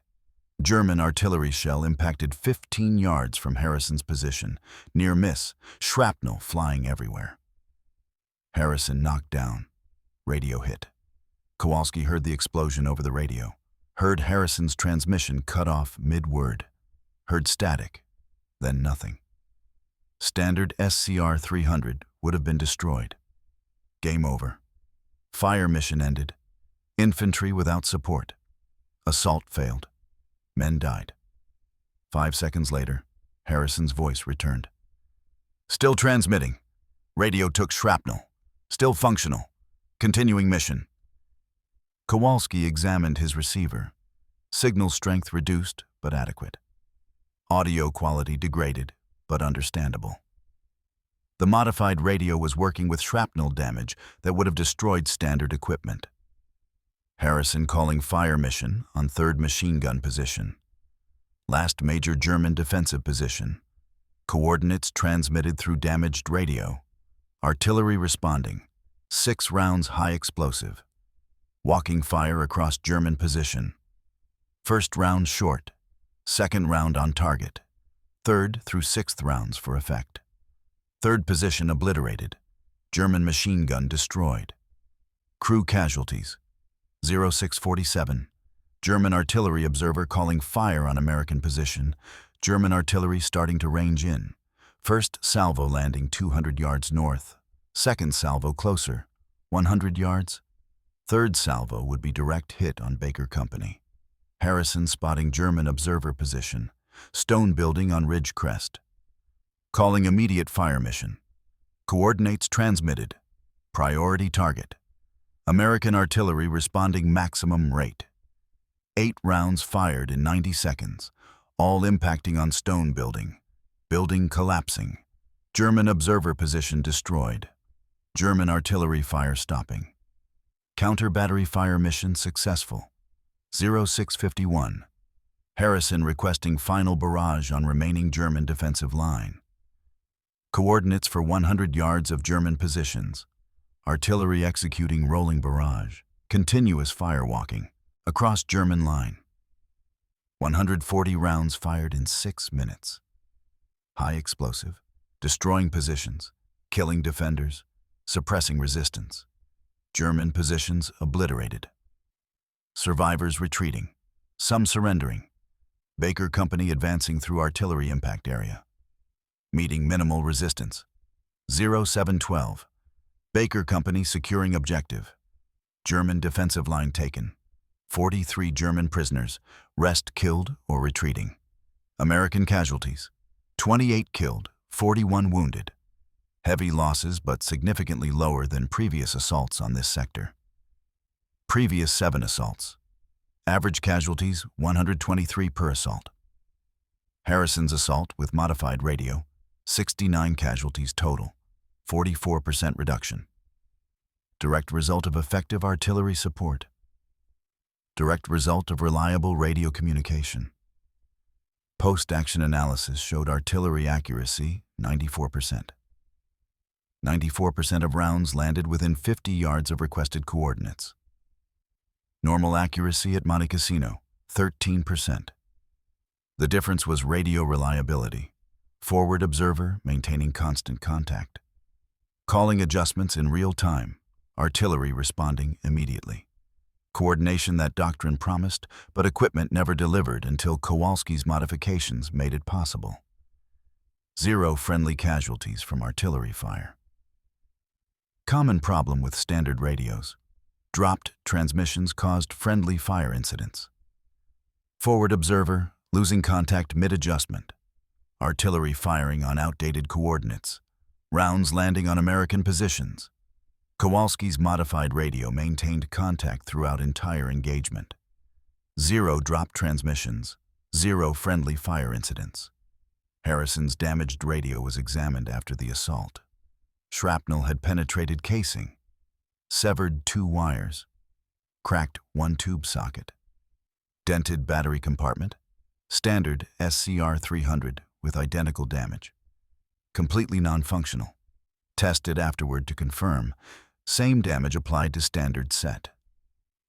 German artillery shell impacted 15 yards from Harrison's position. Near miss, shrapnel flying everywhere. Harrison knocked down. Radio hit. Kowalski heard the explosion over the radio. Heard Harrison's transmission cut off mid-word. Heard static, then nothing. Standard SCR 300 would have been destroyed. Game over. Fire mission ended. Infantry without support. Assault failed. Men died. 5 seconds later, Harrison's voice returned. Still transmitting. Radio took shrapnel. Still functional. Continuing mission. Kowalski examined his receiver. Signal strength reduced, but adequate. Audio quality degraded, but understandable. The modified radio was working with shrapnel damage that would have destroyed standard equipment. Harrison calling fire mission on 3rd machine gun position. Last major German defensive position. Coordinates transmitted through damaged radio. Artillery responding. 6 rounds high explosive. Walking fire across German position. First round short. Second round on target. 3rd through 6th rounds for effect. 3rd position obliterated. German machine gun destroyed. Crew casualties. 0647. German artillery observer calling fire on American position. German artillery starting to range in. First salvo landing 200 yards north. Second salvo closer, 100 yards. Third salvo would be direct hit on Baker Company. Harrison spotting German observer position. Stone building on ridge crest. Calling immediate fire mission. Coordinates transmitted. Priority target. American artillery responding maximum rate. 8 rounds fired in 90 seconds, all impacting on stone building. Building collapsing. German observer position destroyed. German artillery fire stopping. Counter battery fire mission successful. 0651. Harrison requesting final barrage on remaining German defensive line. Coordinates for 100 yards of German positions. Artillery executing rolling barrage. Continuous firewalking. Across German line. 140 rounds fired in 6 minutes. High explosive. Destroying positions. Killing defenders. Suppressing resistance. German positions obliterated. Survivors retreating. Some surrendering. Baker Company advancing through artillery impact area. Meeting minimal resistance. 0712. Baker Company securing objective. German defensive line taken. 43 German prisoners, rest killed or retreating. American casualties. 28 killed, 41 wounded. Heavy losses but significantly lower than previous assaults on this sector. Previous 7 assaults. Average casualties 123 per assault. Harrison's assault with modified radio, 69 casualties total, 44% reduction. Direct result of effective artillery support. Direct result of reliable radio communication. Post-action analysis showed artillery accuracy 94%. 94% of rounds landed within 50 yards of requested coordinates. Normal accuracy at Monte Cassino, 13%. The difference was radio reliability. Forward observer maintaining constant contact. Calling adjustments in real time. Artillery responding immediately. Coordination that doctrine promised, but equipment never delivered until Kowalski's modifications made it possible. 0 friendly casualties from artillery fire. Common problem with standard radios. Dropped transmissions caused friendly fire incidents. Forward observer losing contact mid-adjustment. Artillery firing on outdated coordinates. Rounds landing on American positions. Kowalski's modified radio maintained contact throughout entire engagement. 0 dropped transmissions. 0 friendly fire incidents. Harrison's damaged radio was examined after the assault. Shrapnel had penetrated casing. Severed 2 wires. Cracked 1 tube socket. Dented battery compartment. Standard SCR 300 with identical damage. Completely non-functional. Tested afterward to confirm. Same damage applied to standard set.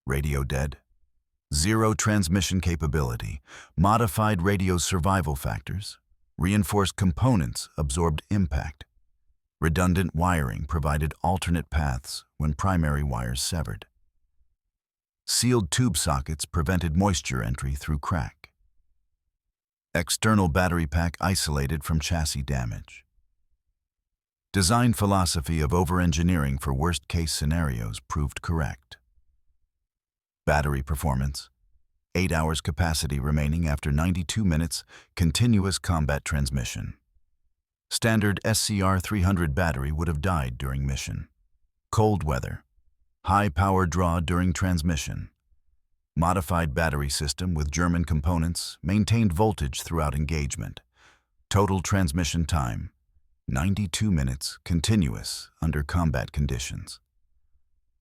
Radio dead. 0 transmission capability. Modified radio survival factors. Reinforced components absorbed impact. Redundant wiring provided alternate paths when primary wires severed. Sealed tube sockets prevented moisture entry through crack. External battery pack isolated from chassis damage. Design philosophy of over-engineering for worst-case scenarios proved correct. Battery performance. 8 hours capacity remaining after 92 minutes, continuous combat transmission. Standard SCR 300 battery would have died during mission. Cold weather. High power draw during transmission. Modified battery system with German components, maintained voltage throughout engagement. Total transmission time, 92 minutes, continuous, under combat conditions.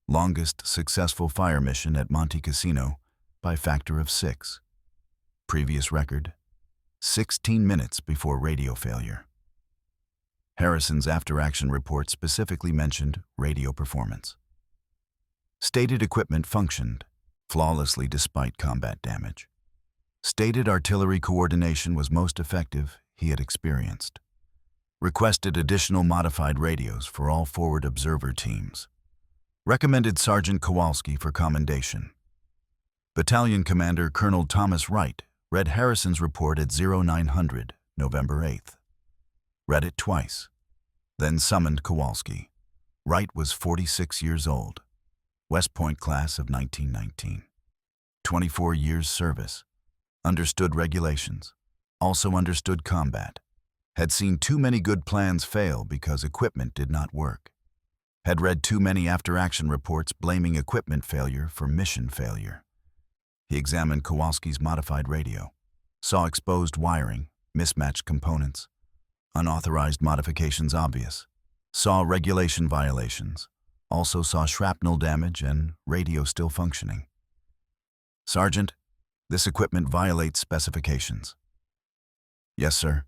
Longest successful fire mission at Monte Cassino by factor of 6. Previous record, 16 minutes before radio failure. Harrison's after-action report specifically mentioned radio performance. Stated equipment functioned flawlessly despite combat damage. Stated artillery coordination was most effective he had experienced. Requested additional modified radios for all forward observer teams. Recommended Sergeant Kowalski for commendation. Battalion Commander Colonel Thomas Wright read Harrison's report at 0900, November 8th. Read it twice. Then summoned Kowalski. Wright was 46 years old. West Point class of 1919. 24 years service. Understood regulations. Also understood combat. Had seen too many good plans fail because equipment did not work. Had read too many after-action reports blaming equipment failure for mission failure. He examined Kowalski's modified radio. Saw exposed wiring, mismatched components. Unauthorized modifications obvious. Saw regulation violations. Also saw shrapnel damage and radio still functioning. Sergeant, this equipment violates specifications. Yes, sir.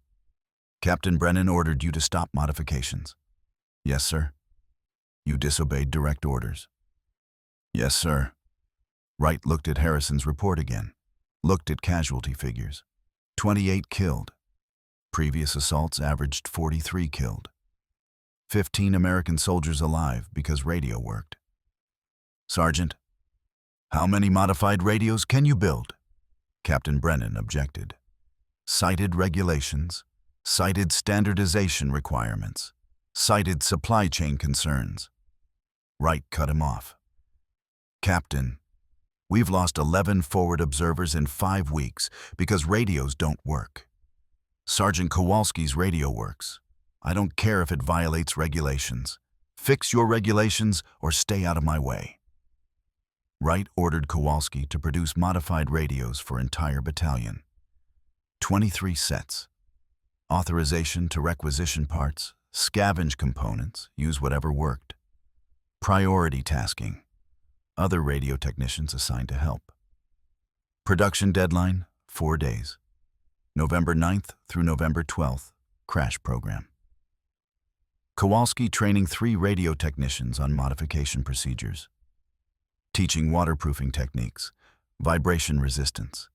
Captain Brennan ordered you to stop modifications. Yes, sir. You disobeyed direct orders. Yes, sir. Wright looked at Harrison's report again. Looked at casualty figures. 28 killed. Previous assaults averaged 43 killed. 15 American soldiers alive because radio worked. Sergeant, how many modified radios can you build? Captain Brennan objected. Cited regulations, cited standardization requirements, cited supply chain concerns. Wright cut him off. Captain, we've lost 11 forward observers in 5 weeks because radios don't work. Sergeant Kowalski's radio works. I don't care if it violates regulations. Fix your regulations or stay out of my way. Wright ordered Kowalski to produce modified radios for entire battalion. 23 sets. Authorization to requisition parts, scavenge components, use whatever worked. Priority tasking. Other radio technicians assigned to help. Production deadline, 4 days. November 9th through November 12th, crash program. Kowalski training 3 radio technicians on modification procedures. Teaching waterproofing techniques, vibration resistance,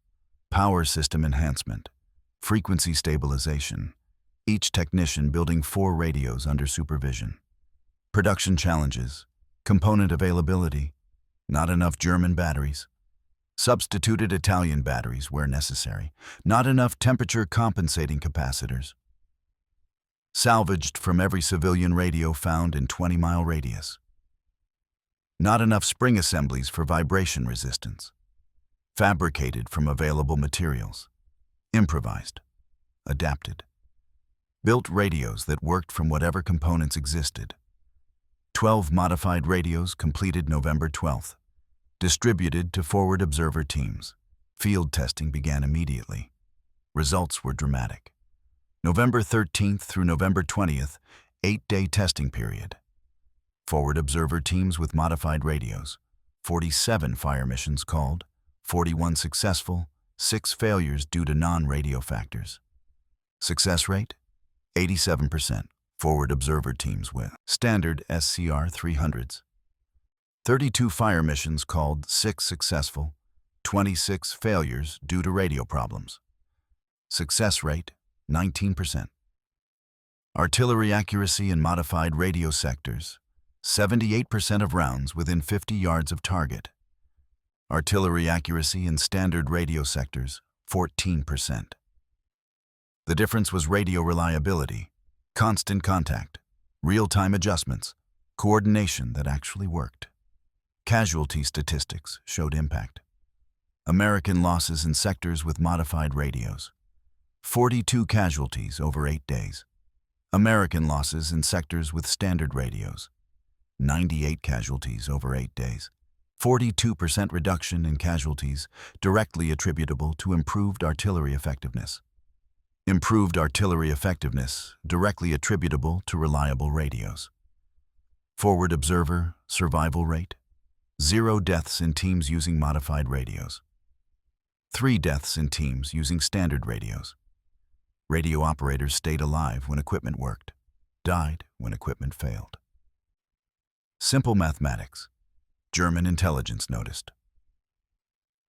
power system enhancement, frequency stabilization, each technician building 4 radios under supervision. Production challenges, component availability, not enough German batteries, substituted Italian batteries where necessary, not enough temperature compensating capacitors. Salvaged from every civilian radio found in 20-mile radius. Not enough spring assemblies for vibration resistance. Fabricated from available materials. Improvised. Adapted. Built radios that worked from whatever components existed. 12 modified radios completed November 12th. Distributed to forward observer teams. Field testing began immediately. Results were dramatic. November 13th through November 20th, 8-day testing period. Forward observer teams with modified radios. 47 fire missions called, 41 successful, 6 failures due to non-radio factors. Success rate, 87%. Forward observer teams with standard SCR 300s. 32 fire missions called, 6 successful, 26 failures due to radio problems. Success rate, 19%. Artillery accuracy in modified radio sectors, 78% of rounds within 50 yards of target. Artillery accuracy in standard radio sectors, 14%. The difference was radio reliability, constant contact, real-time adjustments, coordination that actually worked. Casualty statistics showed impact. American losses in sectors with modified radios. 42 casualties over 8 days. American losses in sectors with standard radios. 98 casualties over 8 days. 42% reduction in casualties directly attributable to improved artillery effectiveness. Improved artillery effectiveness directly attributable to reliable radios. Forward observer survival rate 0 deaths in teams using modified radios. 3 deaths in teams using standard radios. Radio operators stayed alive when equipment worked, died when equipment failed. Simple mathematics. German intelligence noticed.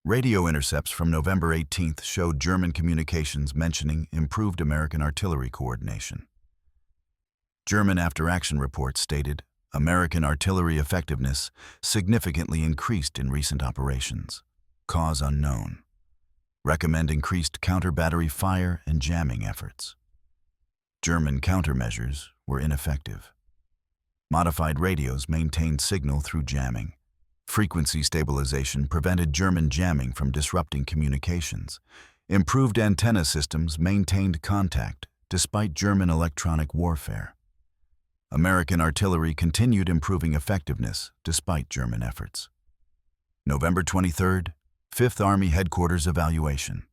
Radio intercepts from November 18th showed German communications mentioning improved American artillery coordination. German after-action reports stated American artillery effectiveness significantly increased in recent operations. Cause unknown. Recommend increased counter-battery fire and jamming efforts. German countermeasures were ineffective. Modified radios maintained signal through jamming. Frequency stabilization prevented German jamming from disrupting communications. Improved antenna systems maintained contact despite German electronic warfare. American artillery continued improving effectiveness despite German efforts. November 23rd, 5th Army Headquarters evaluation.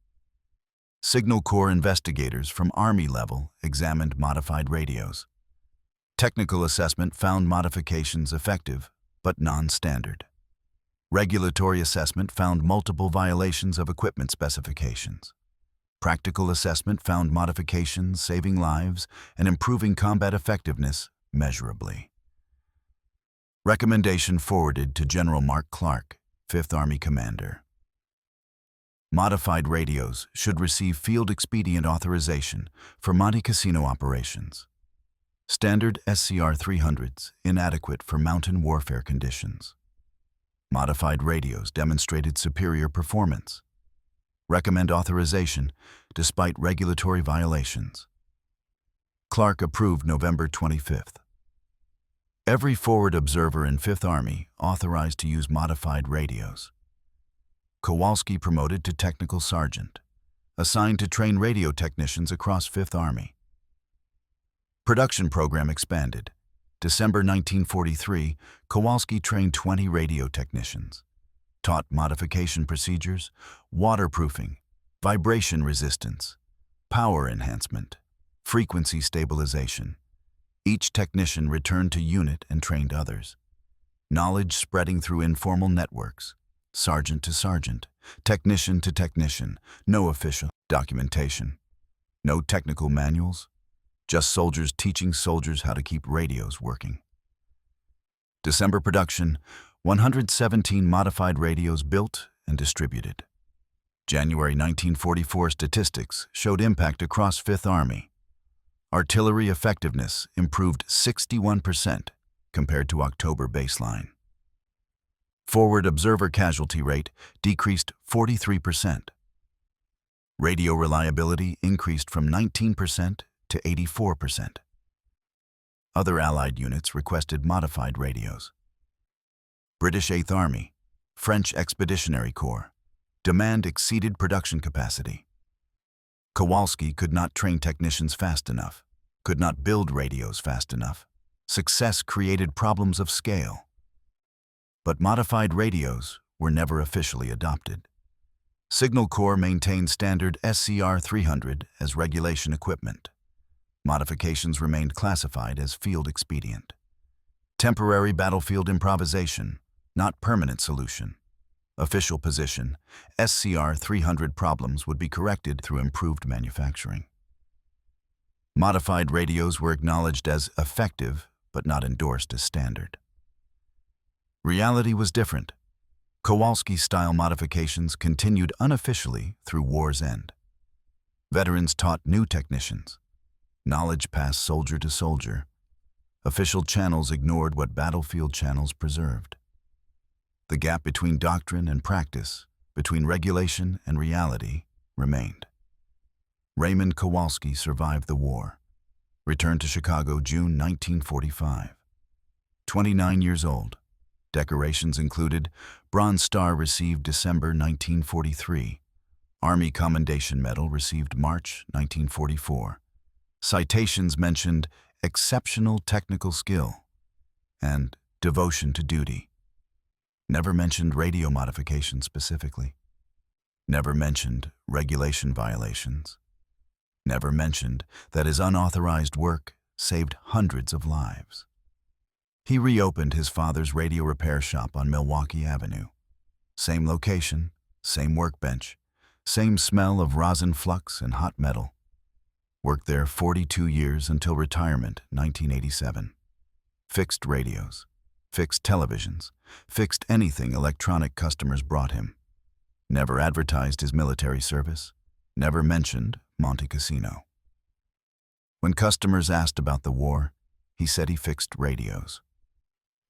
Signal Corps investigators from Army level examined modified radios. Technical assessment found modifications effective, but non-standard. Regulatory assessment found multiple violations of equipment specifications. Practical assessment found modifications saving lives and improving combat effectiveness measurably. Recommendation forwarded to General Mark Clark, 5th Army Commander. Modified radios should receive field expedient authorization for Monte Cassino operations. Standard SCR 300s inadequate for mountain warfare conditions. Modified radios demonstrated superior performance. Recommend authorization despite regulatory violations. Clark approved November 25th. Every forward observer in 5th Army authorized to use modified radios. Kowalski promoted to technical sergeant, assigned to train radio technicians across 5th Army. Production program expanded. December 1943, Kowalski trained 20 radio technicians, taught modification procedures, waterproofing, vibration resistance, power enhancement, frequency stabilization. Each technician returned to unit and trained others. Knowledge spreading through informal networks, sergeant to sergeant, technician to technician, no official documentation, no technical manuals, just soldiers teaching soldiers how to keep radios working. December production, 117 modified radios built and distributed. January 1944 statistics showed impact across 5th Army. Artillery effectiveness improved 61% compared to October baseline. Forward observer casualty rate decreased 43%. Radio reliability increased from 19% to 84%. Other Allied units requested modified radios. British 8th Army, French Expeditionary Corps. Demand exceeded production capacity. Kowalski could not train technicians fast enough, could not build radios fast enough. Success created problems of scale. But modified radios were never officially adopted. Signal Corps maintained standard SCR 300 as regulation equipment. Modifications remained classified as field expedient. Temporary battlefield improvisation, not permanent solution. Official position, SCR 300 problems would be corrected through improved manufacturing. Modified radios were acknowledged as effective, but not endorsed as standard. Reality was different. Kowalski-style modifications continued unofficially through war's end. Veterans taught new technicians. Knowledge passed soldier to soldier. Official channels ignored what battlefield channels preserved. The gap between doctrine and practice, between regulation and reality, remained. Raymond Kowalski survived the war. Returned to Chicago June 1945. 29 years old. Decorations included Bronze Star received December 1943. Army Commendation Medal received March 1944. Citations mentioned exceptional technical skill and devotion to duty. Never mentioned radio modification specifically. Never mentioned regulation violations. Never mentioned that his unauthorized work saved hundreds of lives. He reopened his father's radio repair shop on Milwaukee Avenue. Same location, same workbench, same smell of rosin flux and hot metal. Worked there 42 years until retirement, 1987. Fixed radios, fixed televisions, fixed anything electronic customers brought him. Never advertised his military service, never mentioned Monte Cassino. When customers asked about the war, he said he fixed radios.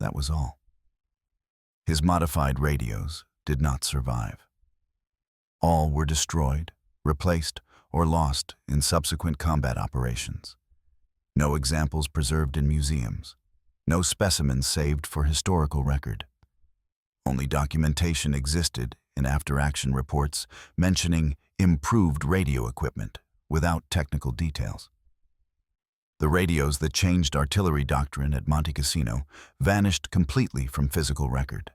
That was all. His modified radios did not survive. All were destroyed, replaced, or lost in subsequent combat operations. No examples preserved in museums. No specimens saved for historical record. Only documentation existed in after-action reports mentioning improved radio equipment without technical details. The radios that changed artillery doctrine at Monte Cassino vanished completely from physical record.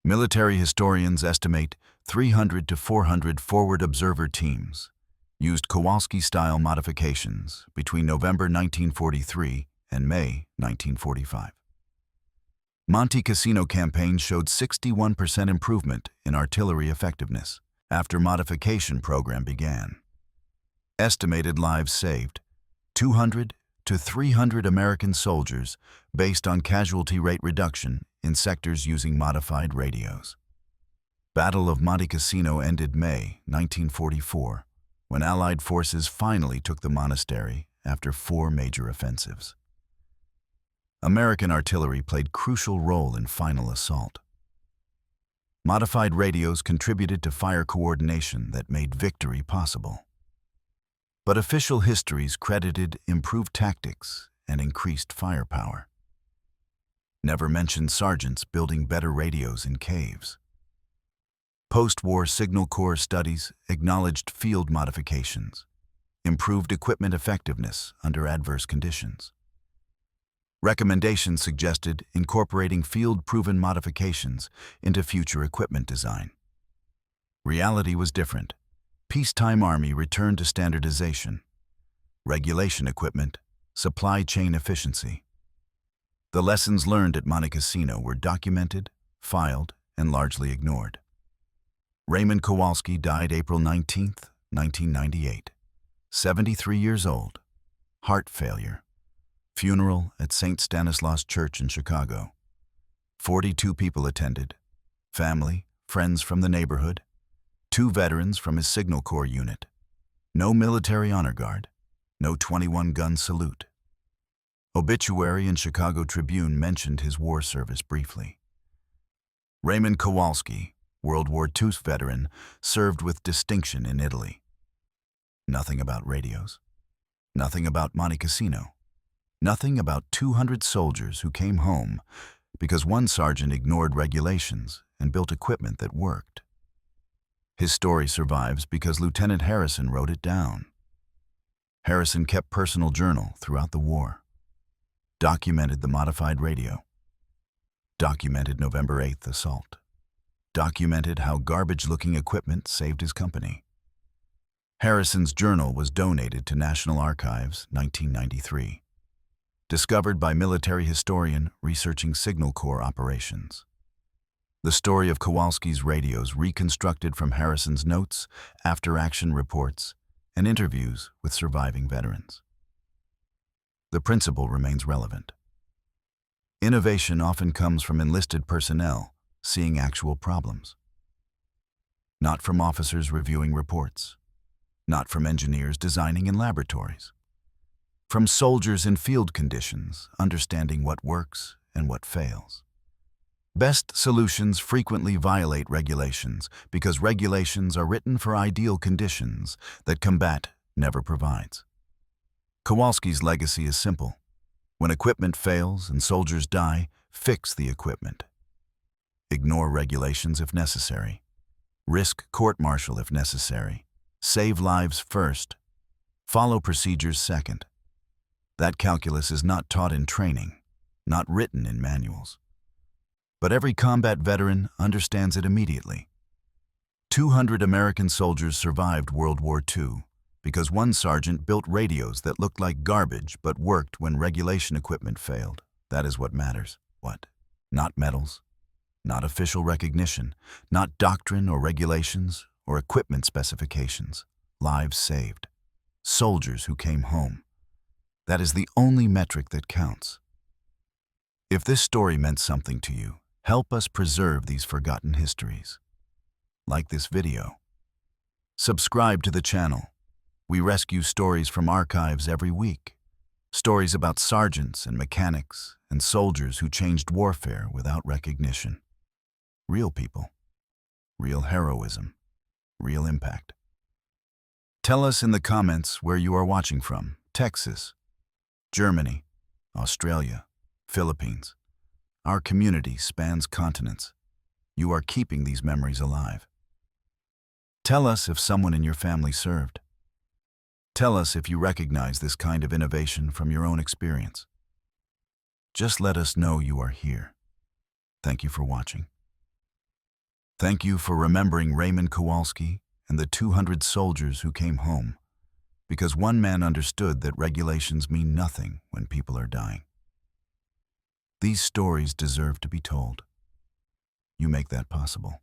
Military historians estimate 300 to 400 forward observer teams used Kowalski-style modifications between November 1943 and May 1945. Monte Cassino campaign showed 61% improvement in artillery effectiveness after modification program began. Estimated lives saved, 200 to 300 American soldiers based on casualty rate reduction in sectors using modified radios. Battle of Monte Cassino ended May 1944, when Allied forces finally took the monastery after 4 major offensives. American artillery played a crucial role in final assault. Modified radios contributed to fire coordination that made victory possible. But official histories credited improved tactics and increased firepower. Never mentioned sergeants building better radios in caves. Post-war Signal Corps studies acknowledged field modifications, improved equipment effectiveness under adverse conditions. Recommendations suggested incorporating field-proven modifications into future equipment design. Reality was different. Peacetime Army returned to standardization, regulation equipment, supply chain efficiency. The lessons learned at Monte Cassino were documented, filed, and largely ignored. Raymond Kowalski died April 19, 1998, 73 years old, heart failure. Funeral at St. Stanislaus Church in Chicago. 42 people attended, family, friends from the neighborhood, 2 veterans from his Signal Corps unit. No military honor guard, no 21-gun salute. Obituary in Chicago Tribune mentioned his war service briefly. Raymond Kowalski, World War II veteran, served with distinction in Italy. Nothing about radios. Nothing about Monte Cassino. Nothing about 200 soldiers who came home because one sergeant ignored regulations and built equipment that worked. His story survives because Lieutenant Harrison wrote it down. Harrison kept personal journal throughout the war, documented the modified radio, documented November 8th assault, documented how garbage-looking equipment saved his company. Harrison's journal was donated to National Archives, 1993. Discovered by military historian researching Signal Corps operations. The story of Kowalski's radios reconstructed from Harrison's notes, after-action reports, and interviews with surviving veterans. The principle remains relevant. Innovation often comes from enlisted personnel seeing actual problems. Not from officers reviewing reports. Not from engineers designing in laboratories. From soldiers in field conditions, understanding what works and what fails. Best solutions frequently violate regulations because regulations are written for ideal conditions that combat never provides. Kowalski's legacy is simple. When equipment fails and soldiers die, fix the equipment. Ignore regulations if necessary. Risk court-martial if necessary. Save lives first. Follow procedures second. That calculus is not taught in training, not written in manuals. But every combat veteran understands it immediately. 200 American soldiers survived World War II because one sergeant built radios that looked like garbage but worked when regulation equipment failed. That is what matters. What? Not medals, not official recognition, not doctrine or regulations or equipment specifications. Lives saved. Soldiers who came home. That is the only metric that counts. If this story meant something to you, help us preserve these forgotten histories. Like this video. Subscribe to the channel. We rescue stories from archives every week. Stories about sergeants and mechanics and soldiers who changed warfare without recognition. Real people. Real heroism. Real impact. Tell us in the comments where you are watching from. Texas, Germany, Australia, Philippines. Our community spans continents. You are keeping these memories alive. Tell us if someone in your family served. Tell us if you recognize this kind of innovation from your own experience. Just let us know you are here. Thank you for watching. Thank you for remembering Raymond Kowalski and the 200 soldiers who came home, because one man understood that regulations mean nothing when people are dying. These stories deserve to be told. You make that possible.